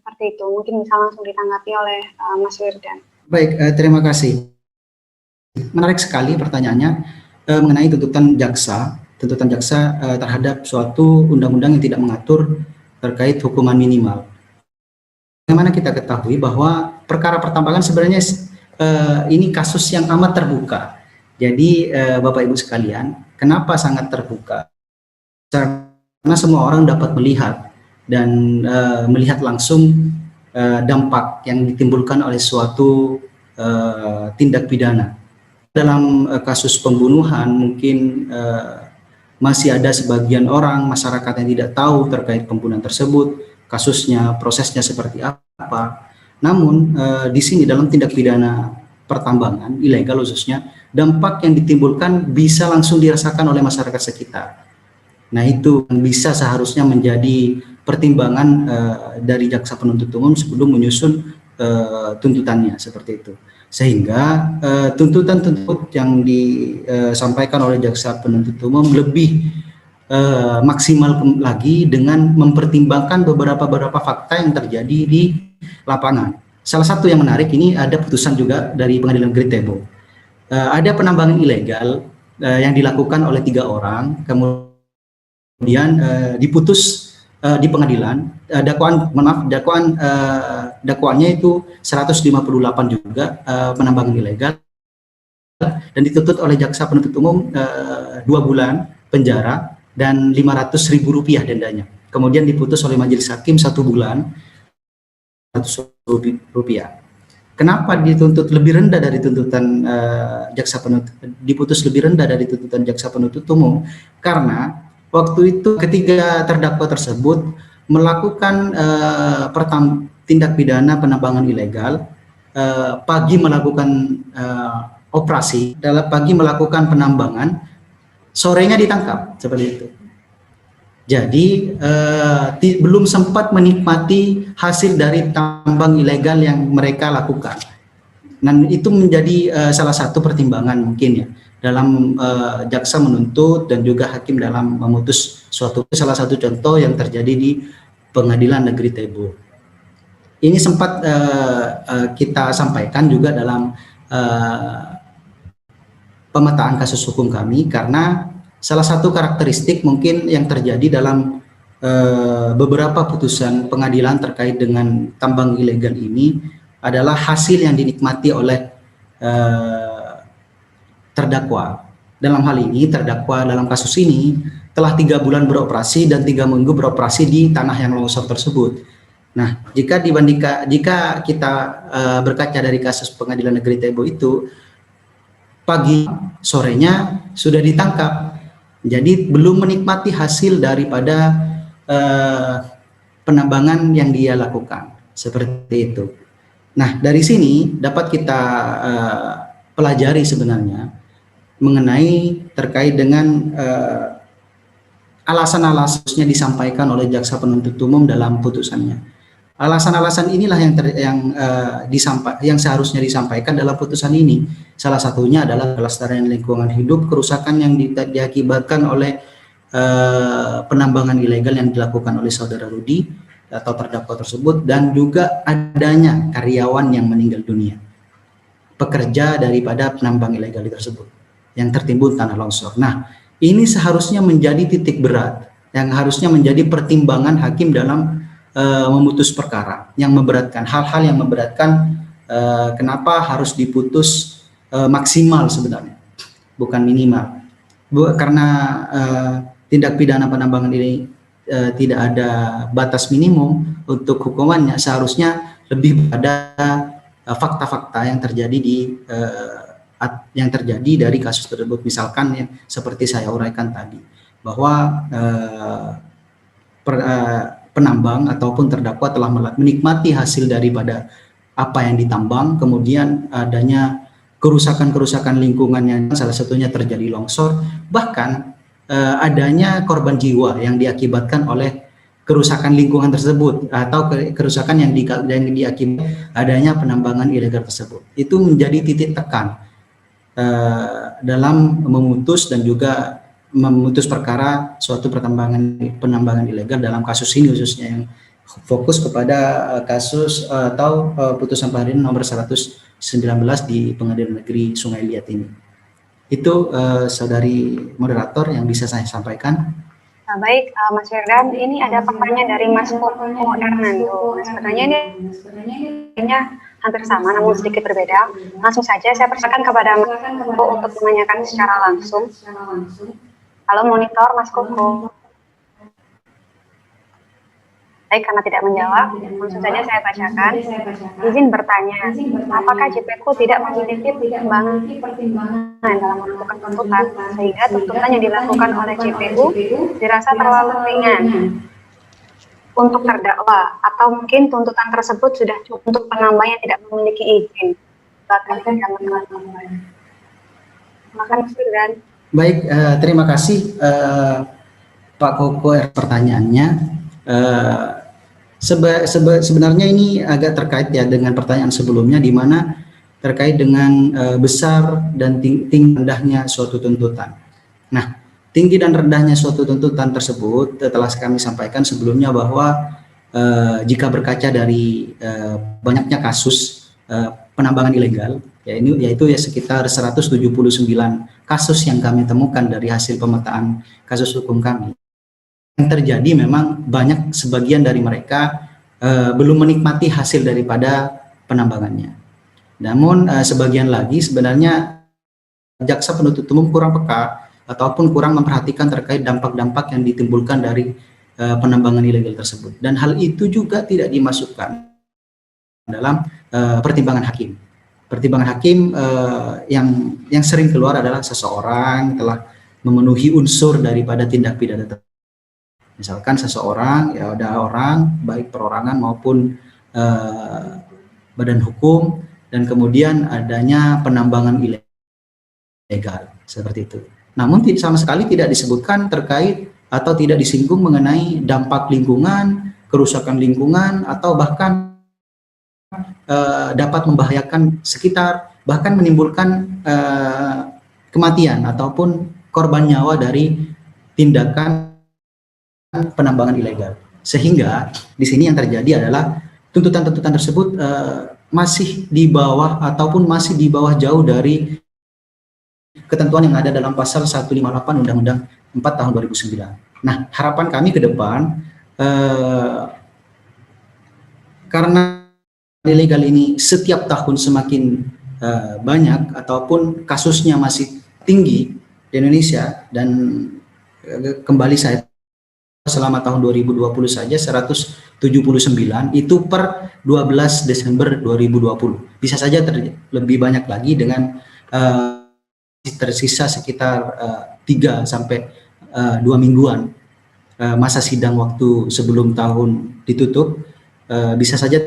Seperti itu, mungkin bisa langsung ditanggapi oleh Mas Wirdan. Baik, terima kasih. Menarik sekali pertanyaannya mengenai tuntutan jaksa terhadap suatu undang-undang yang tidak mengatur terkait hukuman minimal. Bagaimana kita ketahui bahwa perkara pertambangan sebenarnya ini kasus yang amat terbuka. Jadi Bapak Ibu sekalian, kenapa sangat terbuka? Karena semua orang dapat melihat dan melihat langsung dampak yang ditimbulkan oleh suatu tindak pidana. Dalam kasus pembunuhan mungkin masih ada sebagian orang masyarakat yang tidak tahu terkait pembunuhan tersebut, kasusnya, prosesnya seperti apa. Namun di sini dalam tindak pidana pertambangan ilegal khususnya, dampak yang ditimbulkan bisa langsung dirasakan oleh masyarakat sekitar. Nah, itu bisa seharusnya menjadi pertimbangan dari jaksa penuntut umum sebelum menyusun tuntutannya seperti itu. Sehingga tuntutan-tuntutan yang disampaikan oleh jaksa penuntut umum lebih maksimal lagi dengan mempertimbangkan beberapa fakta yang terjadi di lapangan. Salah satu yang menarik ini ada putusan juga dari Pengadilan Negeri Tebo. Ada penambangan ilegal yang dilakukan oleh 3 orang, kemudian diputus di pengadilan. Dakwaannya itu 158 juga penambangan ilegal dan dituntut oleh jaksa penuntut umum 2 bulan penjara dan Rp500.000 dendanya. Kemudian diputus oleh majelis hakim 1 bulan rupiah. Kenapa dituntut lebih rendah dari tuntutan jaksa penuntut, diputus lebih rendah dari tuntutan jaksa penuntut umum? Karena waktu itu ketiga terdakwa tersebut melakukan tindak pidana penambangan ilegal, pagi melakukan operasi, dalam pagi melakukan penambangan, sorenya ditangkap, seperti itu. Jadi belum sempat menikmati hasil dari tambang ilegal yang mereka lakukan. Dan itu menjadi salah satu pertimbangan mungkin ya dalam jaksa menuntut dan juga hakim dalam memutus suatu. Salah satu contoh yang terjadi di Pengadilan Negeri Tebo. Ini sempat kita sampaikan juga dalam pemetaan kasus hukum kami, karena salah satu karakteristik mungkin yang terjadi dalam beberapa putusan pengadilan terkait dengan tambang ilegal ini adalah hasil yang dinikmati oleh terdakwa. Dalam hal ini terdakwa dalam kasus ini telah 3 bulan beroperasi dan 3 minggu beroperasi di tanah yang longsor tersebut. Nah, jika kita berkaca dari kasus Pengadilan Negeri Tebo itu, pagi sorenya sudah ditangkap. Jadi belum menikmati hasil daripada penambangan yang dia lakukan, seperti itu. Nah, dari sini dapat kita pelajari sebenarnya mengenai terkait dengan alasan-alasannya disampaikan oleh jaksa penuntut umum dalam putusannya. Alasan-alasan inilah yang seharusnya disampaikan dalam putusan ini. Salah satunya adalah kelestarian lingkungan hidup, kerusakan yang diakibatkan oleh penambangan ilegal yang dilakukan oleh saudara Rudi atau terdakwa tersebut, dan juga adanya karyawan yang meninggal dunia, pekerja daripada penambang ilegal tersebut yang tertimbun tanah longsor. Nah, ini seharusnya menjadi titik berat yang harusnya menjadi pertimbangan hakim dalam memutus perkara, yang memberatkan, hal-hal yang memberatkan, kenapa harus diputus maksimal sebenarnya, bukan minimal. Karena tindak pidana penambangan ini tidak ada batas minimum untuk hukumannya, seharusnya lebih pada fakta-fakta yang terjadi dari kasus tersebut. Misalkan yang seperti saya uraikan tadi, bahwa penambang ataupun terdakwa telah menikmati hasil daripada apa yang ditambang, kemudian adanya kerusakan-kerusakan lingkungannya, salah satunya terjadi longsor, bahkan adanya korban jiwa yang diakibatkan oleh kerusakan lingkungan tersebut, atau kerusakan yang diakibatkan adanya penambangan ilegal tersebut. Itu menjadi titik tekan dalam memutus dan juga memutus perkara suatu penambangan ilegal dalam kasus ini, khususnya yang fokus kepada kasus atau putusan pengadilan nomor 119 di Pengadilan Negeri Sungai Liat ini. Itu saudari moderator yang bisa saya sampaikan. Nah, baik, Mas Firdan, ini ada pertanyaan dari Mas Koko Hernando. Sebenarnya ini hampir sama, namun sedikit berbeda. Langsung saja saya persilakan kepada Mas Koko untuk menanyakan secara langsung. Halo monitor, Mas Koko. Baik, karena tidak menjawab, langsung saja saya bacakan. Izin bertanya, apakah JPQ tidak memiliki pertimbangan dalam menentukan tuntutan, sehingga tuntutan yang dilakukan oleh JPU dirasa terlalu ringan untuk terdakwa, atau mungkin tuntutan tersebut sudah cukup untuk penambang yang tidak memiliki izin, bahkan tidak menentukan. Makan Mas Firdan. Baik, terima kasih Pak Koko pertanyaannya. Sebenarnya ini agak terkait ya dengan pertanyaan sebelumnya, di mana terkait dengan besar dan tinggi rendahnya suatu tuntutan. Nah, tinggi dan rendahnya suatu tuntutan tersebut telah kami sampaikan sebelumnya, bahwa jika berkaca dari banyaknya kasus penambangan ilegal, yaitu sekitar 179 kasus yang kami temukan dari hasil pemetaan kasus hukum kami. Yang terjadi memang banyak, sebagian dari mereka belum menikmati hasil daripada penambangannya. Namun sebagian lagi sebenarnya jaksa penuntut umum kurang peka ataupun kurang memperhatikan terkait dampak-dampak yang ditimbulkan dari penambangan ilegal tersebut. Dan hal itu juga tidak dimasukkan dalam pertimbangan hakim. Pertimbangan hakim yang sering keluar adalah seseorang telah memenuhi unsur daripada tindak pidana. Misalkan seseorang, ya ada orang, baik perorangan maupun badan hukum, dan kemudian adanya penambangan ilegal, seperti itu. Namun sama sekali tidak disebutkan terkait atau tidak disinggung mengenai dampak lingkungan, kerusakan lingkungan, atau bahkan dapat membahayakan sekitar, bahkan menimbulkan kematian ataupun korban nyawa dari tindakan penambangan ilegal. Sehingga di sini yang terjadi adalah tuntutan-tuntutan tersebut masih di bawah ataupun masih di bawah jauh dari ketentuan yang ada dalam pasal 158 Undang-Undang 4 tahun 2009. Nah, harapan kami ke depan karena ilegal ini setiap tahun semakin banyak ataupun kasusnya masih tinggi di Indonesia, dan kembali saya selama tahun 2020 saja 179 itu per 12 Desember 2020. Bisa saja lebih banyak lagi dengan tersisa sekitar 3 sampai 2 mingguan masa sidang waktu sebelum tahun ditutup. Bisa saja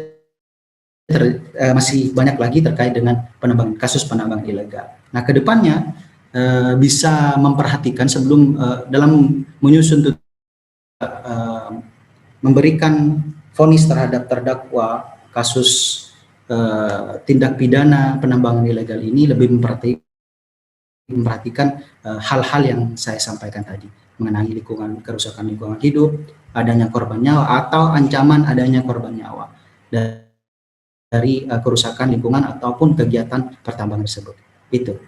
masih banyak lagi terkait dengan kasus penambangan ilegal. Nah, kedepannya bisa memperhatikan sebelum dalam menyusun memberikan vonis terhadap terdakwa kasus tindak pidana penambangan ilegal ini, lebih memperhatikan hal-hal yang saya sampaikan tadi mengenai lingkungan, kerusakan lingkungan hidup, adanya korban nyawa atau ancaman adanya korban nyawa dari kerusakan lingkungan ataupun kegiatan pertambangan tersebut. Itu.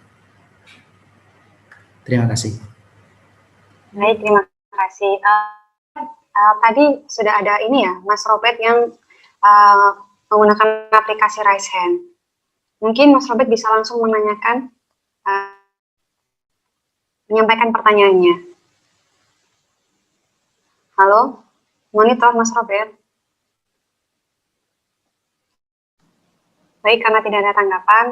Terima kasih. Baik, terima kasih. Tadi sudah ada ini ya, Mas Robert yang menggunakan aplikasi Raise Hand. Mungkin Mas Robert bisa langsung menanyakan, menyampaikan pertanyaannya. Halo, monitor Mas Robert. Baik, karena tidak ada tanggapan,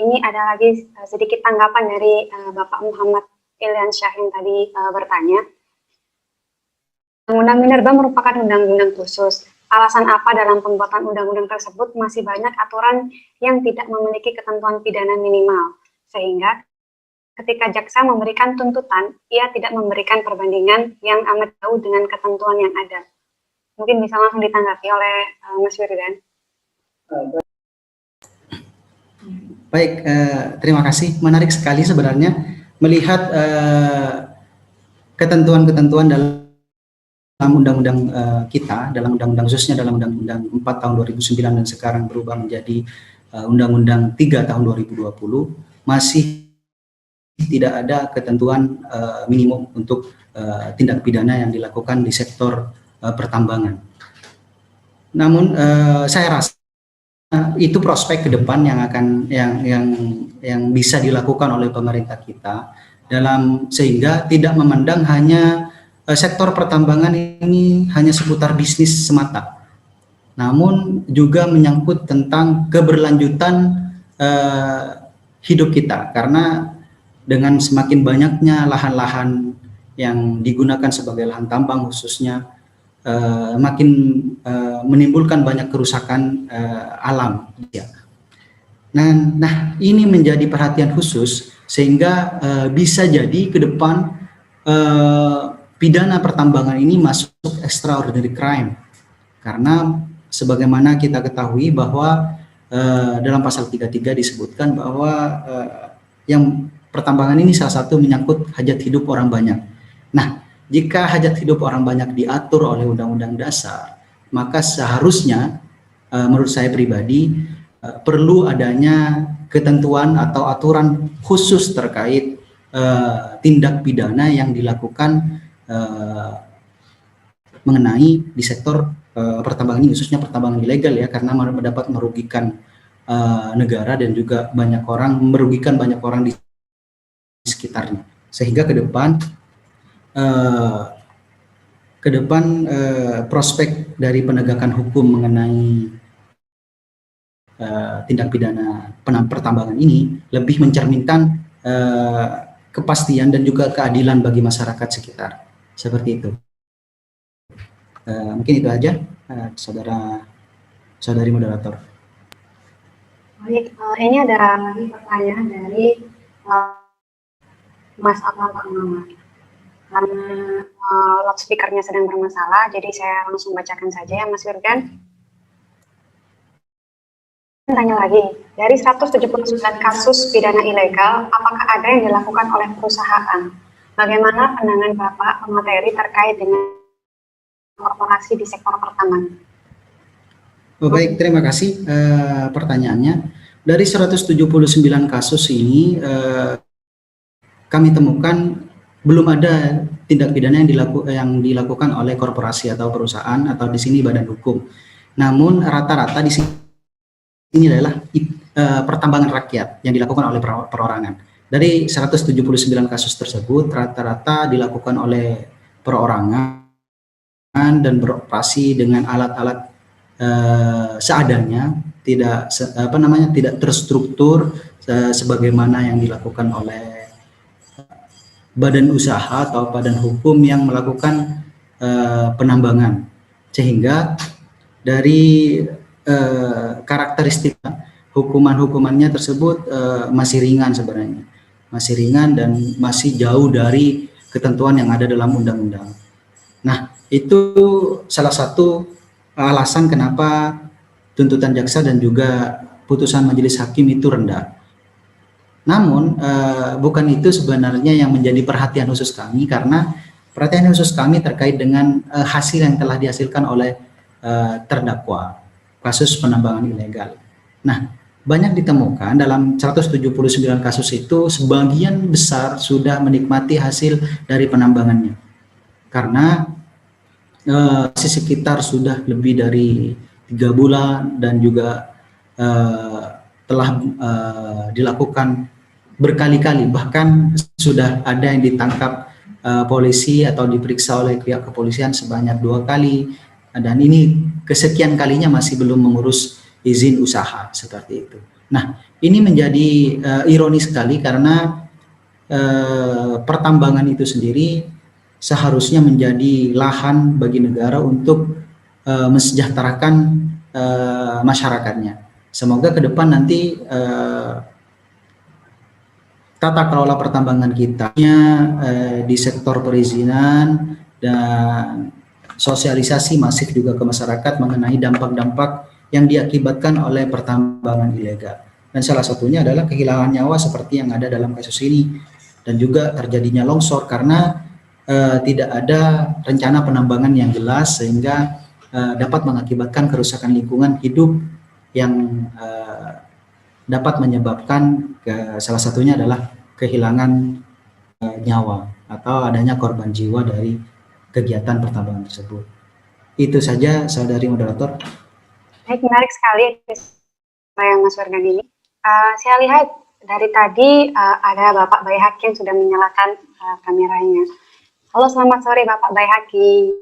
ini ada lagi sedikit tanggapan dari Bapak Muhammad Ilian Syah yang tadi bertanya. Undang-Undang Minerba merupakan undang-undang khusus. Alasan apa dalam pembuatan undang-undang tersebut masih banyak aturan yang tidak memiliki ketentuan pidana minimal, sehingga ketika jaksa memberikan tuntutan, ia tidak memberikan perbandingan yang amat jauh dengan ketentuan yang ada. Mungkin bisa langsung ditanggapi oleh Mas Wirdan. Baik, terima kasih. Menarik sekali sebenarnya melihat ketentuan-ketentuan dalam undang-undang kita, dalam undang-undang khususnya dalam undang-undang 4 tahun 2009 dan sekarang berubah menjadi undang-undang 3 tahun 2020, masih tidak ada ketentuan minimum untuk tindak pidana yang dilakukan di sektor pertambangan. Namun saya rasa itu prospek ke depan yang akan yang bisa dilakukan oleh pemerintah kita dalam, sehingga tidak memandang hanya sektor pertambangan ini hanya seputar bisnis semata, namun juga menyangkut tentang keberlanjutan hidup kita, karena dengan semakin banyaknya lahan-lahan yang digunakan sebagai lahan tambang khususnya makin menimbulkan banyak kerusakan alam. Nah, ini menjadi perhatian khusus sehingga bisa jadi ke depan pidana pertambangan ini masuk extraordinary crime, karena sebagaimana kita ketahui bahwa dalam pasal 33 disebutkan bahwa yang pertambangan ini salah satu menyangkut hajat hidup orang banyak. Nah, jika hajat hidup orang banyak diatur oleh Undang-Undang Dasar, maka seharusnya menurut saya pribadi perlu adanya ketentuan atau aturan khusus terkait tindak pidana yang dilakukan mengenai di sektor pertambangan ini, khususnya pertambangan ilegal ya, karena dapat merugikan negara dan juga merugikan banyak orang di sekitarnya, sehingga ke depan prospek dari penegakan hukum mengenai tindak pidana pertambangan ini lebih mencerminkan kepastian dan juga keadilan bagi masyarakat sekitar. Seperti itu. Mungkin itu aja, saudari moderator. Baik, ini ada pertanyaan dari Mas Akmal Pak Muhammad. Karena loudspeakernya sedang bermasalah, jadi saya langsung bacakan saja ya Mas Wirdan. Tanya lagi, dari 179 kasus pidana ilegal, apakah ada yang dilakukan oleh perusahaan? Bagaimana pandangan Bapak pemateri terkait dengan korporasi di sektor pertambangan? Oh, baik, terima kasih pertanyaannya. Dari 179 kasus ini, kami temukan belum ada tindak pidana yang dilakukan oleh korporasi atau perusahaan atau di sini badan hukum. Namun rata-rata di sini adalah pertambangan rakyat yang dilakukan oleh perorangan. Dari 179 kasus tersebut rata-rata dilakukan oleh perorangan dan beroperasi dengan alat-alat seadanya, tidak terstruktur sebagaimana yang dilakukan oleh badan usaha atau badan hukum yang melakukan penambangan, sehingga dari karakteristik hukumannya tersebut masih ringan sebenarnya, masih ringan dan masih jauh dari ketentuan yang ada dalam undang-undang. Nah, itu salah satu alasan kenapa tuntutan jaksa dan juga putusan majelis hakim itu rendah. Namun bukan itu sebenarnya yang menjadi perhatian khusus kami, karena perhatian khusus kami terkait dengan hasil yang telah dihasilkan oleh terdakwa kasus penambangan ilegal. Nah, banyak ditemukan dalam 179 kasus itu sebagian besar sudah menikmati hasil dari penambangannya, karena sekitar sudah lebih dari 3 bulan dan juga telah dilakukan berkali-kali, bahkan sudah ada yang ditangkap polisi atau diperiksa oleh pihak kepolisian sebanyak 2 kali, dan ini kesekian kalinya masih belum mengurus izin usaha seperti itu. Nah, ini menjadi ironis sekali karena pertambangan itu sendiri seharusnya menjadi lahan bagi negara untuk mensejahterakan masyarakatnya. Semoga ke depan nanti tata kelola pertambangan kita di sektor perizinan dan sosialisasi masif juga ke masyarakat mengenai dampak-dampak yang diakibatkan oleh pertambangan ilegal. Dan salah satunya adalah kehilangan nyawa seperti yang ada dalam kasus ini, dan juga terjadinya longsor karena tidak ada rencana penambangan yang jelas, sehingga dapat mengakibatkan kerusakan lingkungan hidup yang dapat menyebabkan salah satunya adalah kehilangan nyawa atau adanya korban jiwa dari kegiatan pertambangan tersebut. Itu saja, saudari moderator. Baik, menarik sekali yang Mas Wirdan ini. Saya lihat dari tadi ada Bapak Baihaqi yang sudah menyalakan kameranya. Halo, selamat sore Bapak Baihaqi.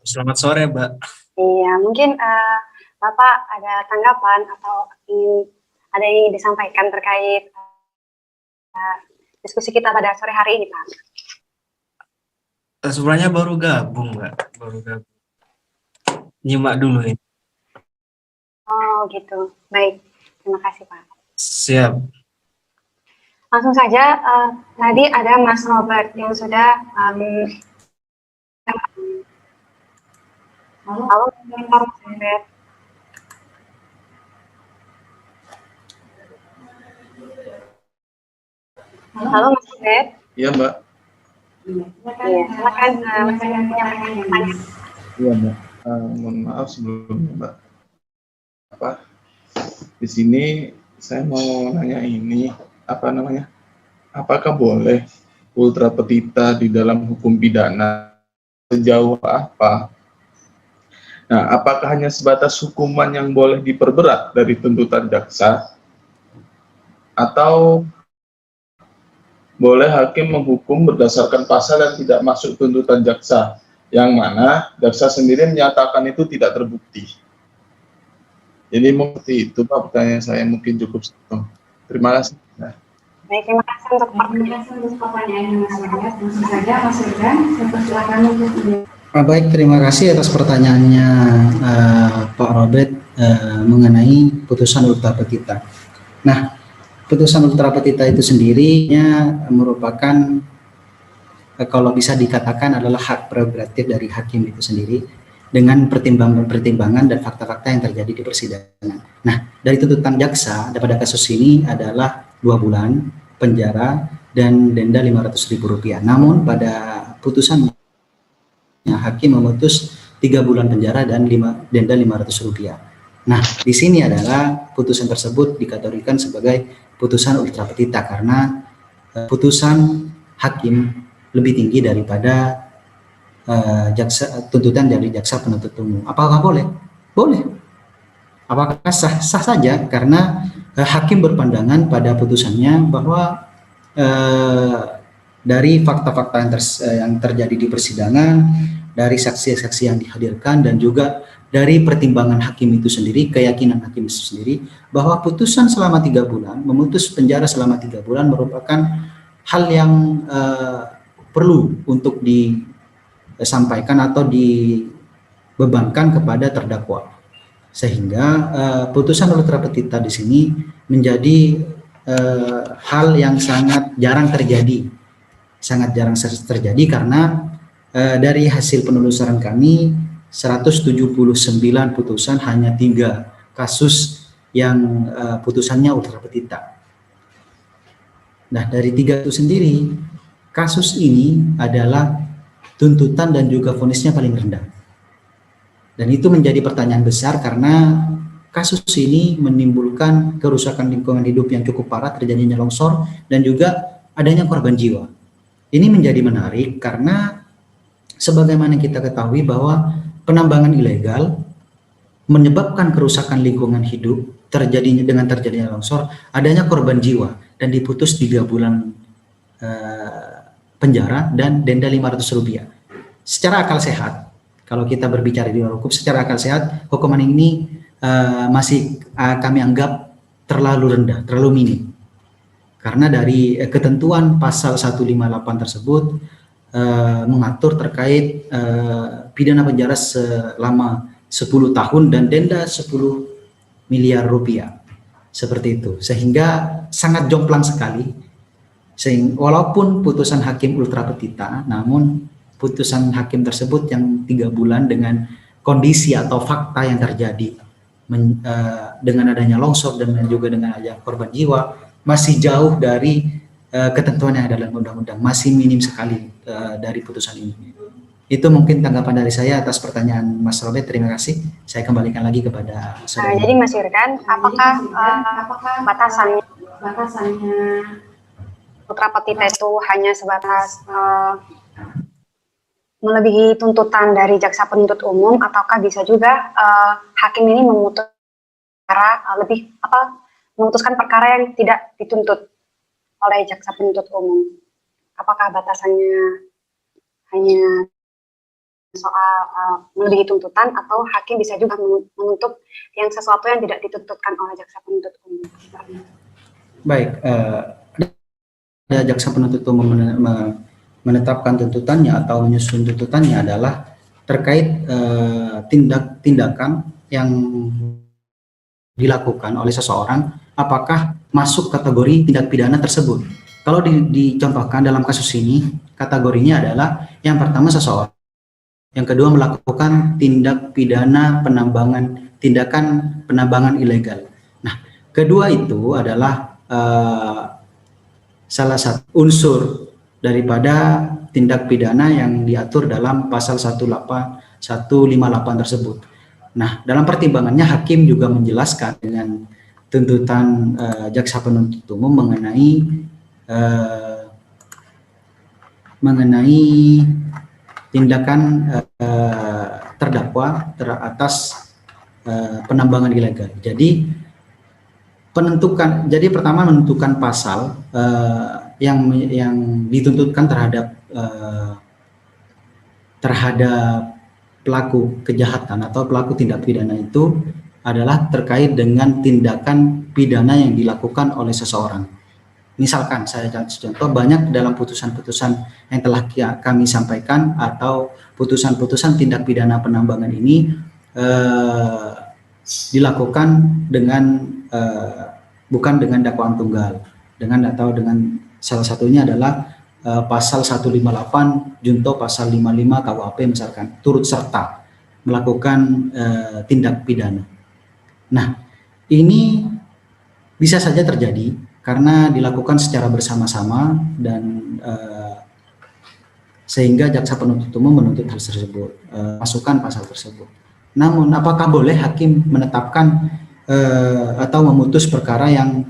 Selamat sore, Mbak. Iya, mungkin Bapak ada tanggapan atau ada yang ingin disampaikan terkait diskusi kita pada sore hari ini, Pak? Sebenarnya baru gabung, Mbak. Baru gabung. Nyimak dulu ini. Oh, gitu. Baik. Terima kasih, Pak. Siap. Langsung saja, tadi ada Mas Robert yang sudah halo, Mas Robert. Halo, Mas Robert. Iya, Mbak. Iya, silakan Mas Robert menyampaikan pertanyaan. Iya, Mbak. Mohon maaf sebelumnya, Mbak. Di sini saya mau nanya ini, apakah boleh ultra petita di dalam hukum pidana? Sejauh apa? Nah, apakah hanya sebatas hukuman yang boleh diperberat dari tuntutan jaksa, atau boleh hakim menghukum berdasarkan pasal yang tidak masuk tuntutan jaksa, yang mana jaksa sendiri menyatakan itu tidak terbukti? Jadi seperti itu Pak, pertanyaan saya mungkin cukup satu. Terima kasih. Nah. Baik, terima kasih untuk pertanyaannya Mas Robert. Langsung saja Mas Firdan, saya persilakan untuk Baik, terima kasih atas pertanyaannya Pak Robert mengenai putusan ultra petita. Nah, putusan ultra petita itu sendirinya merupakan kalau bisa dikatakan adalah hak prerogatif dari hakim itu sendiri dengan pertimbangan dan fakta-fakta yang terjadi di persidangan. Nah, dari tuntutan jaksa pada kasus ini adalah 2 bulan penjara dan denda Rp500.000. Namun pada putusannya hakim memutus 3 bulan penjara dan denda Rp500. Nah, di sini adalah putusan tersebut dikategorikan sebagai putusan ultra petita karena putusan hakim lebih tinggi daripada tuntutan dari jaksa penuntut umum. Apakah boleh? Boleh. Apakah sah? Sah saja karena hakim berpandangan pada putusannya bahwa dari fakta-fakta yang terjadi di persidangan, dari saksi-saksi yang dihadirkan, dan juga dari pertimbangan hakim itu sendiri, keyakinan hakim itu sendiri, bahwa putusan selama 3 bulan, memutus penjara selama 3 bulan merupakan hal yang perlu untuk disampaikan atau dibebankan kepada terdakwa. Sehingga putusan ultra petita di sini menjadi hal yang sangat jarang terjadi. Sangat jarang terjadi karena dari hasil penelusuran kami 179 putusan hanya 3 kasus yang putusannya ultra petita. Nah, dari 3 itu sendiri, kasus ini adalah tuntutan dan juga vonisnya paling rendah. Dan itu menjadi pertanyaan besar karena kasus ini menimbulkan kerusakan lingkungan hidup yang cukup parah, terjadinya longsor dan juga adanya korban jiwa. Ini menjadi menarik karena sebagaimana kita ketahui bahwa penambangan ilegal menyebabkan kerusakan lingkungan hidup dengan terjadinya longsor, adanya korban jiwa dan diputus 3 bulan penjara dan denda Rp500. Secara akal sehat, kalau kita berbicara di luar hukum, secara akal sehat hukuman ini masih kami anggap terlalu rendah, terlalu minim. Karena dari ketentuan pasal 158 tersebut mengatur terkait pidana penjara selama 10 tahun dan denda 10 miliar rupiah. Seperti itu. Sehingga sangat jomplang sekali. Walaupun putusan hakim ultra petita, namun putusan hakim tersebut yang 3 bulan dengan kondisi atau fakta yang terjadi dengan adanya longsor dan juga dengan adanya korban jiwa masih jauh dari ketentuan yang ada dalam undang-undang, masih minim sekali dari putusan ini. Itu mungkin tanggapan dari saya atas pertanyaan Mas Robert. Terima kasih. Saya kembalikan lagi kepada saudara. Jadi Mas Firdan, apakah batasannya ultra petita itu hanya sebatas melebihi tuntutan dari jaksa penuntut umum, ataukah bisa juga hakim ini memutuskan perkara yang tidak dituntut oleh jaksa penuntut umum? Apakah batasannya hanya soal melebihi tuntutan, atau hakim bisa juga menuntut yang sesuatu yang tidak dituntutkan oleh jaksa penuntut umum? Baik, jaksa penuntut umum menetapkan tuntutannya atau menyusun tuntutannya adalah terkait tindakan yang dilakukan oleh seseorang, apakah masuk kategori tindak pidana tersebut. Kalau dicontohkan dalam kasus ini, kategorinya adalah yang pertama seseorang, yang kedua melakukan tindakan penambangan ilegal. Nah, kedua itu adalah salah satu unsur daripada tindak pidana yang diatur dalam pasal 158 tersebut. Nah, dalam pertimbangannya hakim juga menjelaskan dengan tuntutan jaksa penuntut umum mengenai tindakan terdakwa atas penambangan ilegal. Jadi pertama menentukan pasal yang dituntutkan terhadap pelaku kejahatan atau pelaku tindak pidana itu adalah terkait dengan tindakan pidana yang dilakukan oleh seseorang. Misalkan saya contoh, banyak dalam putusan-putusan yang telah kami sampaikan atau putusan-putusan tindak pidana penambangan ini dilakukan dengan bukan dengan dakwaan tunggal, dengan salah satunya adalah pasal 158 junto pasal 55 KUHP misalkan, turut serta melakukan tindak pidana. Nah, ini bisa saja terjadi karena dilakukan secara bersama-sama dan sehingga jaksa penuntut umum menuntut hal tersebut, masukkan pasal tersebut. Namun, apakah boleh hakim menetapkan atau memutus perkara yang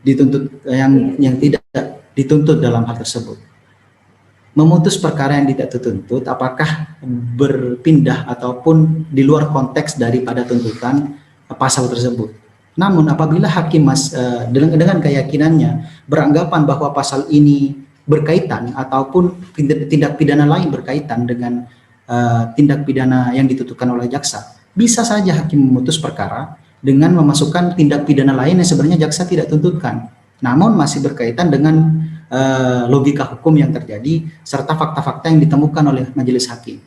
yang tidak dituntut dalam hal tersebut? Memutus perkara yang tidak dituntut, apakah berpindah ataupun di luar konteks daripada tuntutan pasal tersebut? Namun apabila hakim dengan keyakinannya beranggapan bahwa pasal ini berkaitan ataupun tindak pidana lain berkaitan dengan tindak pidana yang dituntutkan oleh jaksa, bisa saja hakim memutus perkara dengan memasukkan tindak pidana lain yang sebenarnya jaksa tidak tuntutkan, namun masih berkaitan dengan logika hukum yang terjadi serta fakta-fakta yang ditemukan oleh majelis hakim.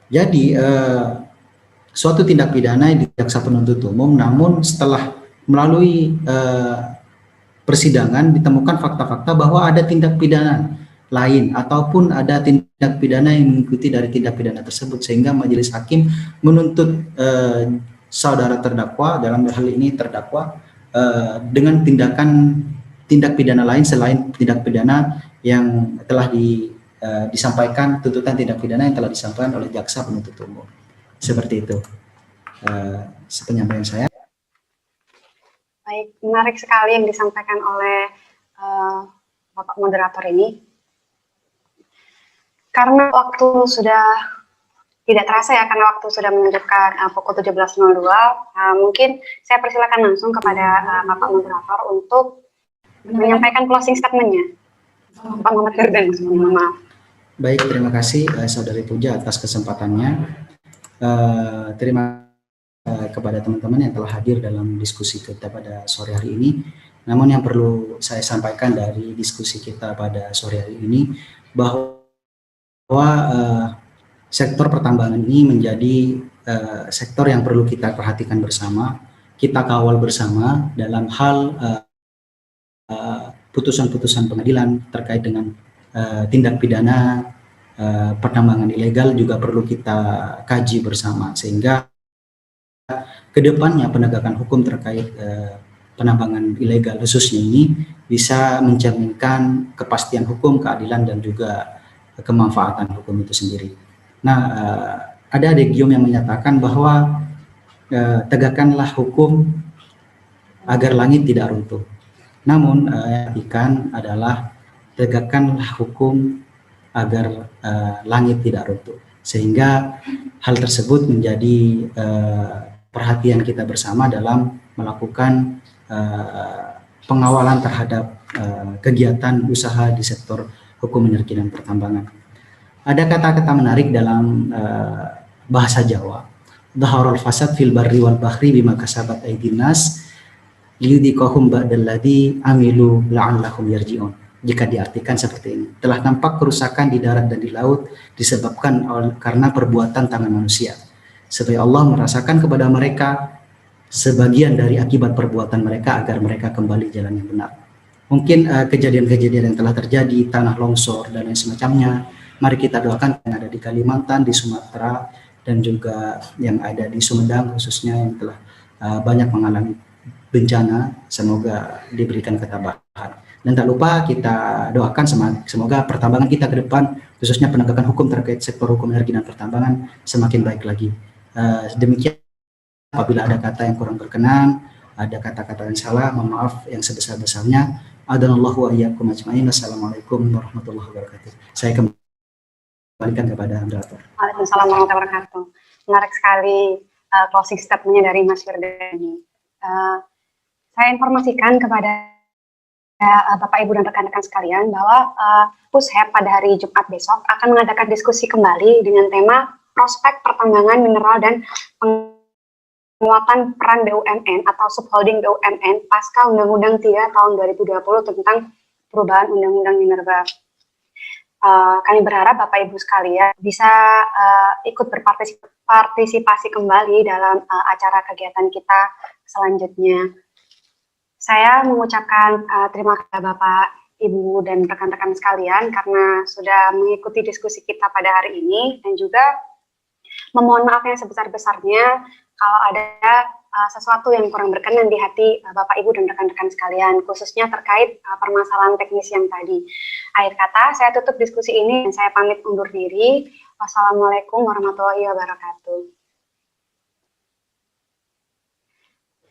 Jadi suatu tindak pidana di jaksa penuntut umum, namun setelah melalui persidangan ditemukan fakta-fakta bahwa ada tindak pidana lain ataupun ada tindak pidana yang mengikuti dari tindak pidana tersebut, sehingga majelis hakim menuntut saudara terdakwa, dalam hal ini terdakwa, dengan tindak pidana lain selain tindak pidana yang telah disampaikan, tuntutan tindak pidana yang telah disampaikan oleh jaksa penuntut umum. Seperti itu penyampaian saya. Baik, menarik sekali yang disampaikan oleh Bapak moderator ini. Karena waktu sudah tidak terasa ya, karena waktu sudah menunjukkan pukul 17.02, mungkin saya persilakan langsung kepada Bapak moderator untuk menyampaikan closing statement-nya. Pak Muhammad Firdan, maaf. Baik, terima kasih Saudari Puja atas kesempatannya. Terima kasih kepada teman-teman yang telah hadir dalam diskusi kita pada sore hari ini. Namun yang perlu saya sampaikan dari diskusi kita pada sore hari ini, bahwa sektor pertambangan ini menjadi sektor yang perlu kita perhatikan bersama, kita kawal bersama dalam hal putusan-putusan pengadilan terkait dengan tindak pidana pertambangan ilegal juga perlu kita kaji bersama, sehingga kedepannya penegakan hukum terkait penambangan ilegal khususnya ini bisa mencerminkan kepastian hukum, keadilan, dan juga kemanfaatan hukum itu sendiri. Nah, ada adegium yang menyatakan bahwa tegakkanlah hukum agar langit tidak runtuh. Namun yang diartikan adalah tegakkanlah hukum agar langit tidak runtuh, sehingga hal tersebut menjadi perhatian kita bersama dalam melakukan pengawalan terhadap kegiatan usaha di sektor hukum energi dan pertambangan. Ada kata-kata menarik dalam bahasa Jawa, dhaharul fasad fil barri wal bahri bima kasabat aydin nas liyudhiqahum ba'dalladzi amilu la'allahum yarji'un. Jika diartikan seperti ini, telah nampak kerusakan di darat dan di laut disebabkan karena perbuatan tangan manusia, supaya Allah merasakan kepada mereka sebagian dari akibat perbuatan mereka agar mereka kembali jalan yang benar. Mungkin kejadian-kejadian yang telah terjadi, tanah longsor dan lain semacamnya, mari kita doakan yang ada di Kalimantan, di Sumatera, dan juga yang ada di Sumedang khususnya yang telah banyak mengalami bencana, semoga diberikan ketabahan. Dan tak lupa kita doakan semoga pertambangan kita ke depan, khususnya penegakan hukum terkait sektor hukum energi dan pertambangan, semakin baik lagi. Demikian, apabila ada kata yang kurang berkenan, ada kata-kata yang salah, mohon maaf yang sebesar-besarnya. Adanallahu wa iyyakum ajmain. Assalamualaikum warahmatullahi wabarakatuh. Saya kembalikan kepada moderator. Waalaikumsalam warahmatullahi wabarakatuh. Menarik sekali closing statement-nya dari Mas Firdan ini. Saya informasikan kepada Bapak, Ibu, dan rekan-rekan sekalian bahwa PUSHEP pada hari Jumat besok akan mengadakan diskusi kembali dengan tema prospek pertambangan mineral dan penguatan peran BUMN atau subholding BUMN pasca Undang-Undang 3 tahun 2020 tentang perubahan Undang-Undang Minerba. Kami berharap Bapak Ibu sekalian bisa ikut berpartisipasi kembali dalam acara kegiatan kita selanjutnya. Saya mengucapkan terima kasih Bapak, Ibu, dan rekan-rekan sekalian karena sudah mengikuti diskusi kita pada hari ini, dan juga memohon maaf yang sebesar-besarnya kalau ada sesuatu yang kurang berkenan di hati Bapak, Ibu, dan rekan-rekan sekalian, khususnya terkait permasalahan teknis yang tadi. Akhir kata, saya tutup diskusi ini dan saya pamit undur diri. Wassalamualaikum warahmatullahi wabarakatuh.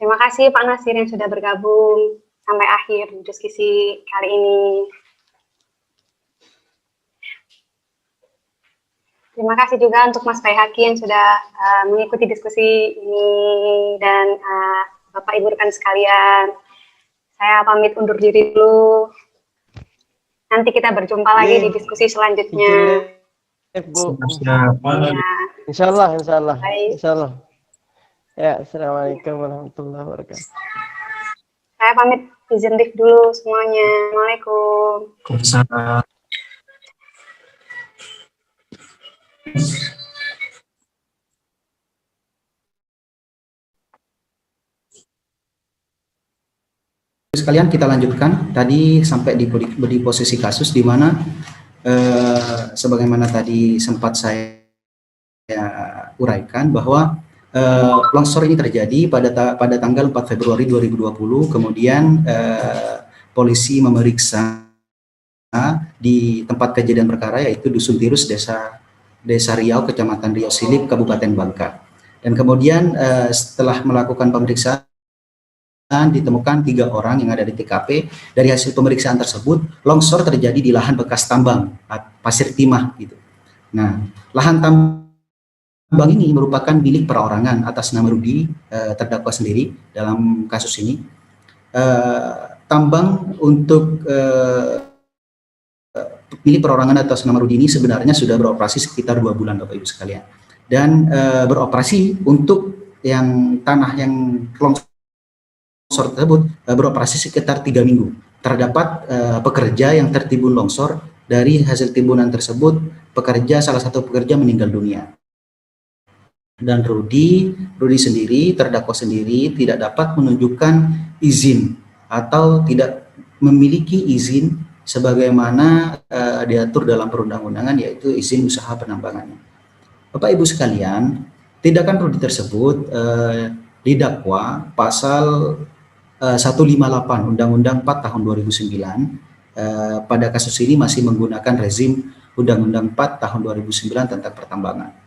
Terima kasih Pak Nasir yang sudah bergabung sampai akhir diskusi kali ini. Terima kasih juga untuk Mas Baihaki yang sudah mengikuti diskusi ini, dan Bapak Ibu rekan sekalian. Saya pamit undur diri dulu. Nanti kita berjumpa lagi di diskusi selanjutnya. Bu. Ya. Insyaallah, insyaallah. Baik. Insyaallah. Ya, assalamualaikum warahmatullahi wabarakatuh. Saya pamit izin lift dulu semuanya. Assalamualaikum. Waalaikumsalam. Sekalian kita lanjutkan tadi sampai di posisi kasus di mana sebagaimana tadi sempat saya uraikan bahwa longsor ini terjadi pada tanggal 4 Februari 2020, kemudian polisi memeriksa di tempat kejadian perkara, yaitu Dusun Tirus, Desa Riau, Kecamatan Riau Silip, Kabupaten Bangka. Dan kemudian setelah melakukan pemeriksaan ditemukan 3 orang yang ada di TKP. Dari hasil pemeriksaan tersebut, longsor terjadi di lahan bekas tambang pasir timah gitu. Nah, lahan tambang ini merupakan milik perorangan atas nama Rudi, terdakwa sendiri dalam kasus ini. Tambang untuk milik perorangan atas nama Rudi ini sebenarnya sudah beroperasi sekitar 2 bulan Bapak Ibu sekalian, dan beroperasi untuk yang tanah yang longsor tersebut beroperasi sekitar 3 minggu. Terdapat pekerja yang tertimbun longsor. Dari hasil timbunan tersebut, salah satu pekerja meninggal dunia. Dan Rudi sendiri, terdakwa sendiri, tidak dapat menunjukkan izin atau tidak memiliki izin sebagaimana diatur dalam perundang-undangan, yaitu izin usaha penambangannya. Bapak Ibu sekalian, tindakan Rudi tersebut didakwa pasal 158 Undang-Undang 4 tahun 2009. Pada kasus ini masih menggunakan rezim Undang-Undang 4 tahun 2009 tentang pertambangan.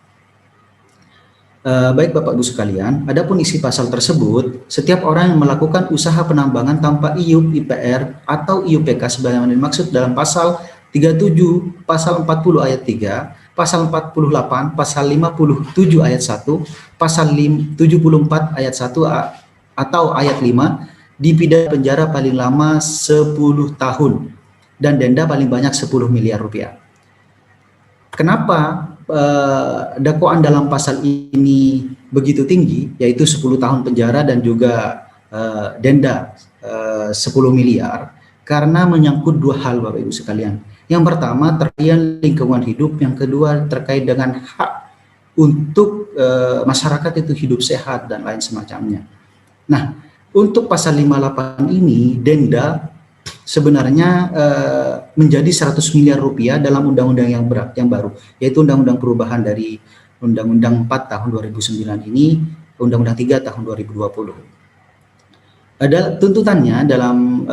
Baik Bapak Ibu sekalian, adapun isi pasal tersebut, setiap orang yang melakukan usaha penambangan tanpa IUP, IPR, atau IUPK sebagaimana dimaksud dalam pasal 37, pasal 40 ayat 3, pasal 48, pasal 57 ayat 1, pasal 74 ayat 1 atau ayat 5, dipidana penjara paling lama 10 tahun dan denda paling banyak 10 miliar rupiah. Kenapa dakwaan dalam pasal ini begitu tinggi, yaitu 10 tahun penjara dan juga denda 10 miliar? Karena menyangkut 2 hal Bapak Ibu sekalian. Yang pertama terkait lingkungan hidup, yang kedua terkait dengan hak untuk masyarakat itu hidup sehat dan lain semacamnya. Nah, untuk pasal 58 ini denda sebenarnya menjadi 100 miliar rupiah dalam undang-undang yang baru, yaitu undang-undang perubahan dari Undang-Undang 4 tahun 2009 ini, Undang-Undang 3 tahun 2020. Ada tuntutannya dalam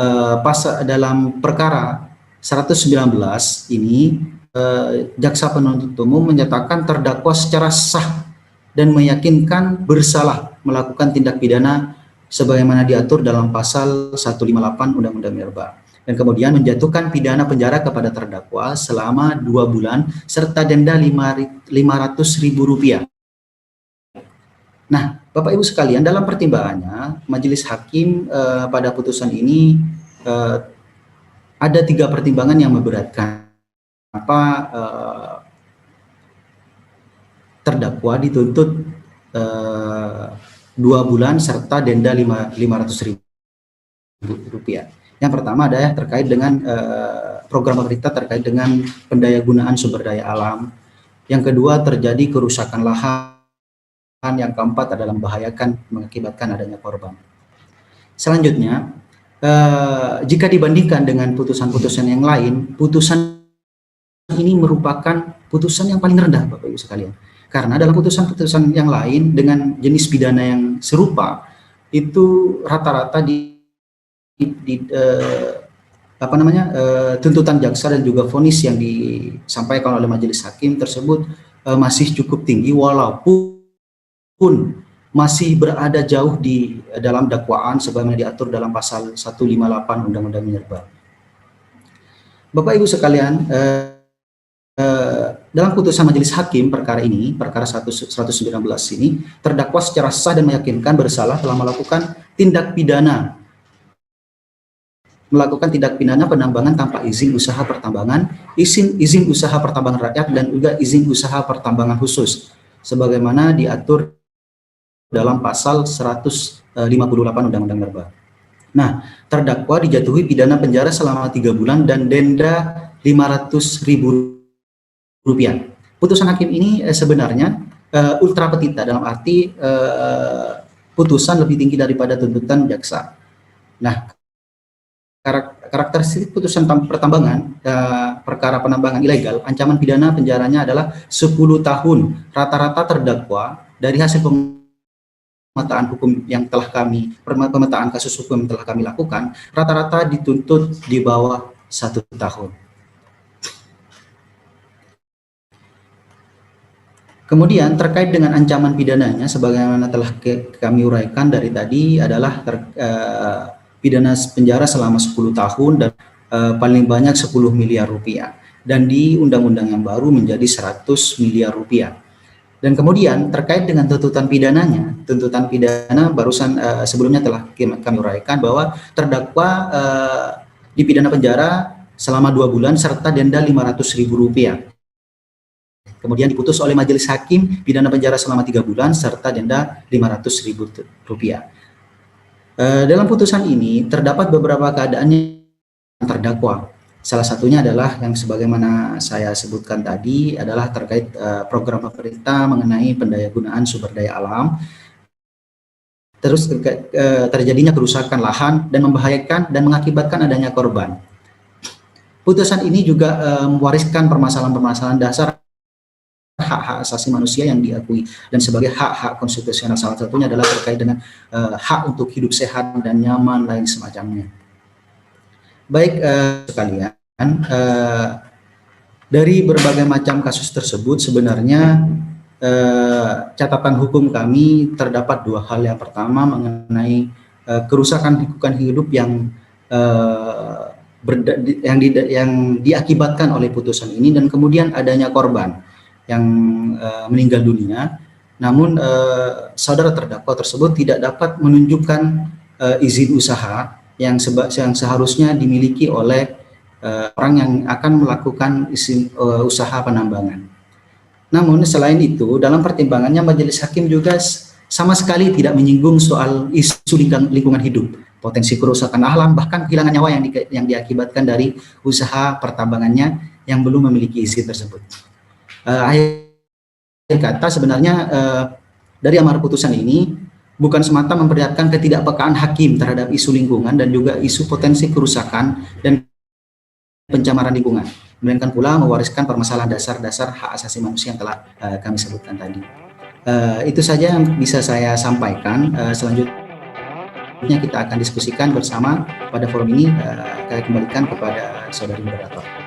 perkara 119 ini, jaksa penuntut umum menyatakan terdakwa secara sah dan meyakinkan bersalah melakukan tindak pidana sebagaimana diatur dalam pasal 158 Undang-Undang Minerba, dan kemudian menjatuhkan pidana penjara kepada terdakwa selama 2 bulan serta denda 500.000 rupiah. Nah, Bapak Ibu sekalian, dalam pertimbangannya majelis hakim pada putusan ini ada 3 pertimbangan yang memberatkan. terdakwa dituntut 2 bulan serta denda 500.000 rupiah. Yang pertama adalah terkait dengan program pemerintah terkait dengan pendayagunaan sumber daya alam. Yang kedua, terjadi kerusakan lahan. Yang keempat adalah membahayakan, mengakibatkan adanya korban. Selanjutnya, jika dibandingkan dengan putusan-putusan yang lain, putusan ini merupakan putusan yang paling rendah, Bapak Ibu sekalian. Karena dalam putusan-putusan yang lain dengan jenis pidana yang serupa, itu rata-rata tuntutan jaksa dan juga vonis yang disampaikan oleh majelis hakim tersebut masih cukup tinggi, walaupun masih berada jauh di dalam dakwaan sebagaimana diatur dalam pasal 158 Undang-Undang Minerba. Bapak Ibu sekalian, dalam putusan majelis hakim perkara ini, perkara 119 ini, terdakwa secara sah dan meyakinkan bersalah telah melakukan tindak pidana penambangan tanpa izin usaha pertambangan, izin usaha pertambangan rakyat, dan juga izin usaha pertambangan khusus sebagaimana diatur dalam pasal 158 Undang-Undang Minerba. Nah, terdakwa dijatuhi pidana penjara selama 3 bulan dan denda 500.000 rupiah. Putusan hakim ini sebenarnya ultra petita, dalam arti putusan lebih tinggi daripada tuntutan jaksa. Nah, karakteristik putusan pertambangan, perkara penambangan ilegal, ancaman pidana penjaranya adalah 10 tahun. Rata-rata terdakwa dari hasil pemetaan hukum yang telah pemetaan kasus hukum yang telah kami lakukan, rata-rata dituntut di bawah 1 tahun. Kemudian terkait dengan ancaman pidananya, sebagaimana telah kami uraikan dari tadi, adalah pidana penjara selama 10 tahun dan paling banyak 10 miliar rupiah. Dan di undang-undang yang baru menjadi 100 miliar rupiah. Dan kemudian terkait dengan tuntutan pidananya, tuntutan pidana barusan sebelumnya telah kami uraikan bahwa terdakwa dipidana penjara selama 2 bulan serta denda 500.000 rupiah. Kemudian diputus oleh majelis hakim pidana penjara selama 3 bulan serta denda 500.000 rupiah. Dalam putusan ini terdapat beberapa keadaan yang terdakwa. Salah satunya adalah yang sebagaimana saya sebutkan tadi adalah terkait program pemerintah mengenai pendayagunaan sumber daya alam. Terus terjadinya kerusakan lahan dan membahayakan dan mengakibatkan adanya korban. Putusan ini juga mewariskan permasalahan-permasalahan dasar hak-hak asasi manusia yang diakui dan sebagai hak-hak konstitusional. Salah satunya adalah terkait dengan hak untuk hidup sehat dan nyaman lain semacamnya. Baik sekalian, dari berbagai macam kasus tersebut sebenarnya catatan hukum kami terdapat 2 hal. Yang pertama mengenai kerusakan lingkungan hidup yang diakibatkan oleh putusan ini, dan kemudian adanya korban yang meninggal dunia. Namun saudara terdakwa tersebut tidak dapat menunjukkan izin usaha yang seharusnya dimiliki oleh orang yang akan melakukan izin usaha penambangan. Namun selain itu, dalam pertimbangannya majelis hakim juga sama sekali tidak menyinggung soal isu lingkungan hidup, potensi kerusakan alam, bahkan kehilangan nyawa yang diakibatkan dari usaha pertambangannya yang belum memiliki izin tersebut. Akhir kata sebenarnya dari amar putusan ini bukan semata memperlihatkan ketidakpekaan hakim terhadap isu lingkungan dan juga isu potensi kerusakan dan pencemaran lingkungan, melainkan pula mewariskan permasalahan dasar-dasar hak asasi manusia yang telah kami sebutkan tadi. Itu saja yang bisa saya sampaikan. Selanjutnya kita akan diskusikan bersama pada forum ini. Saya kembalikan kepada saudari moderator.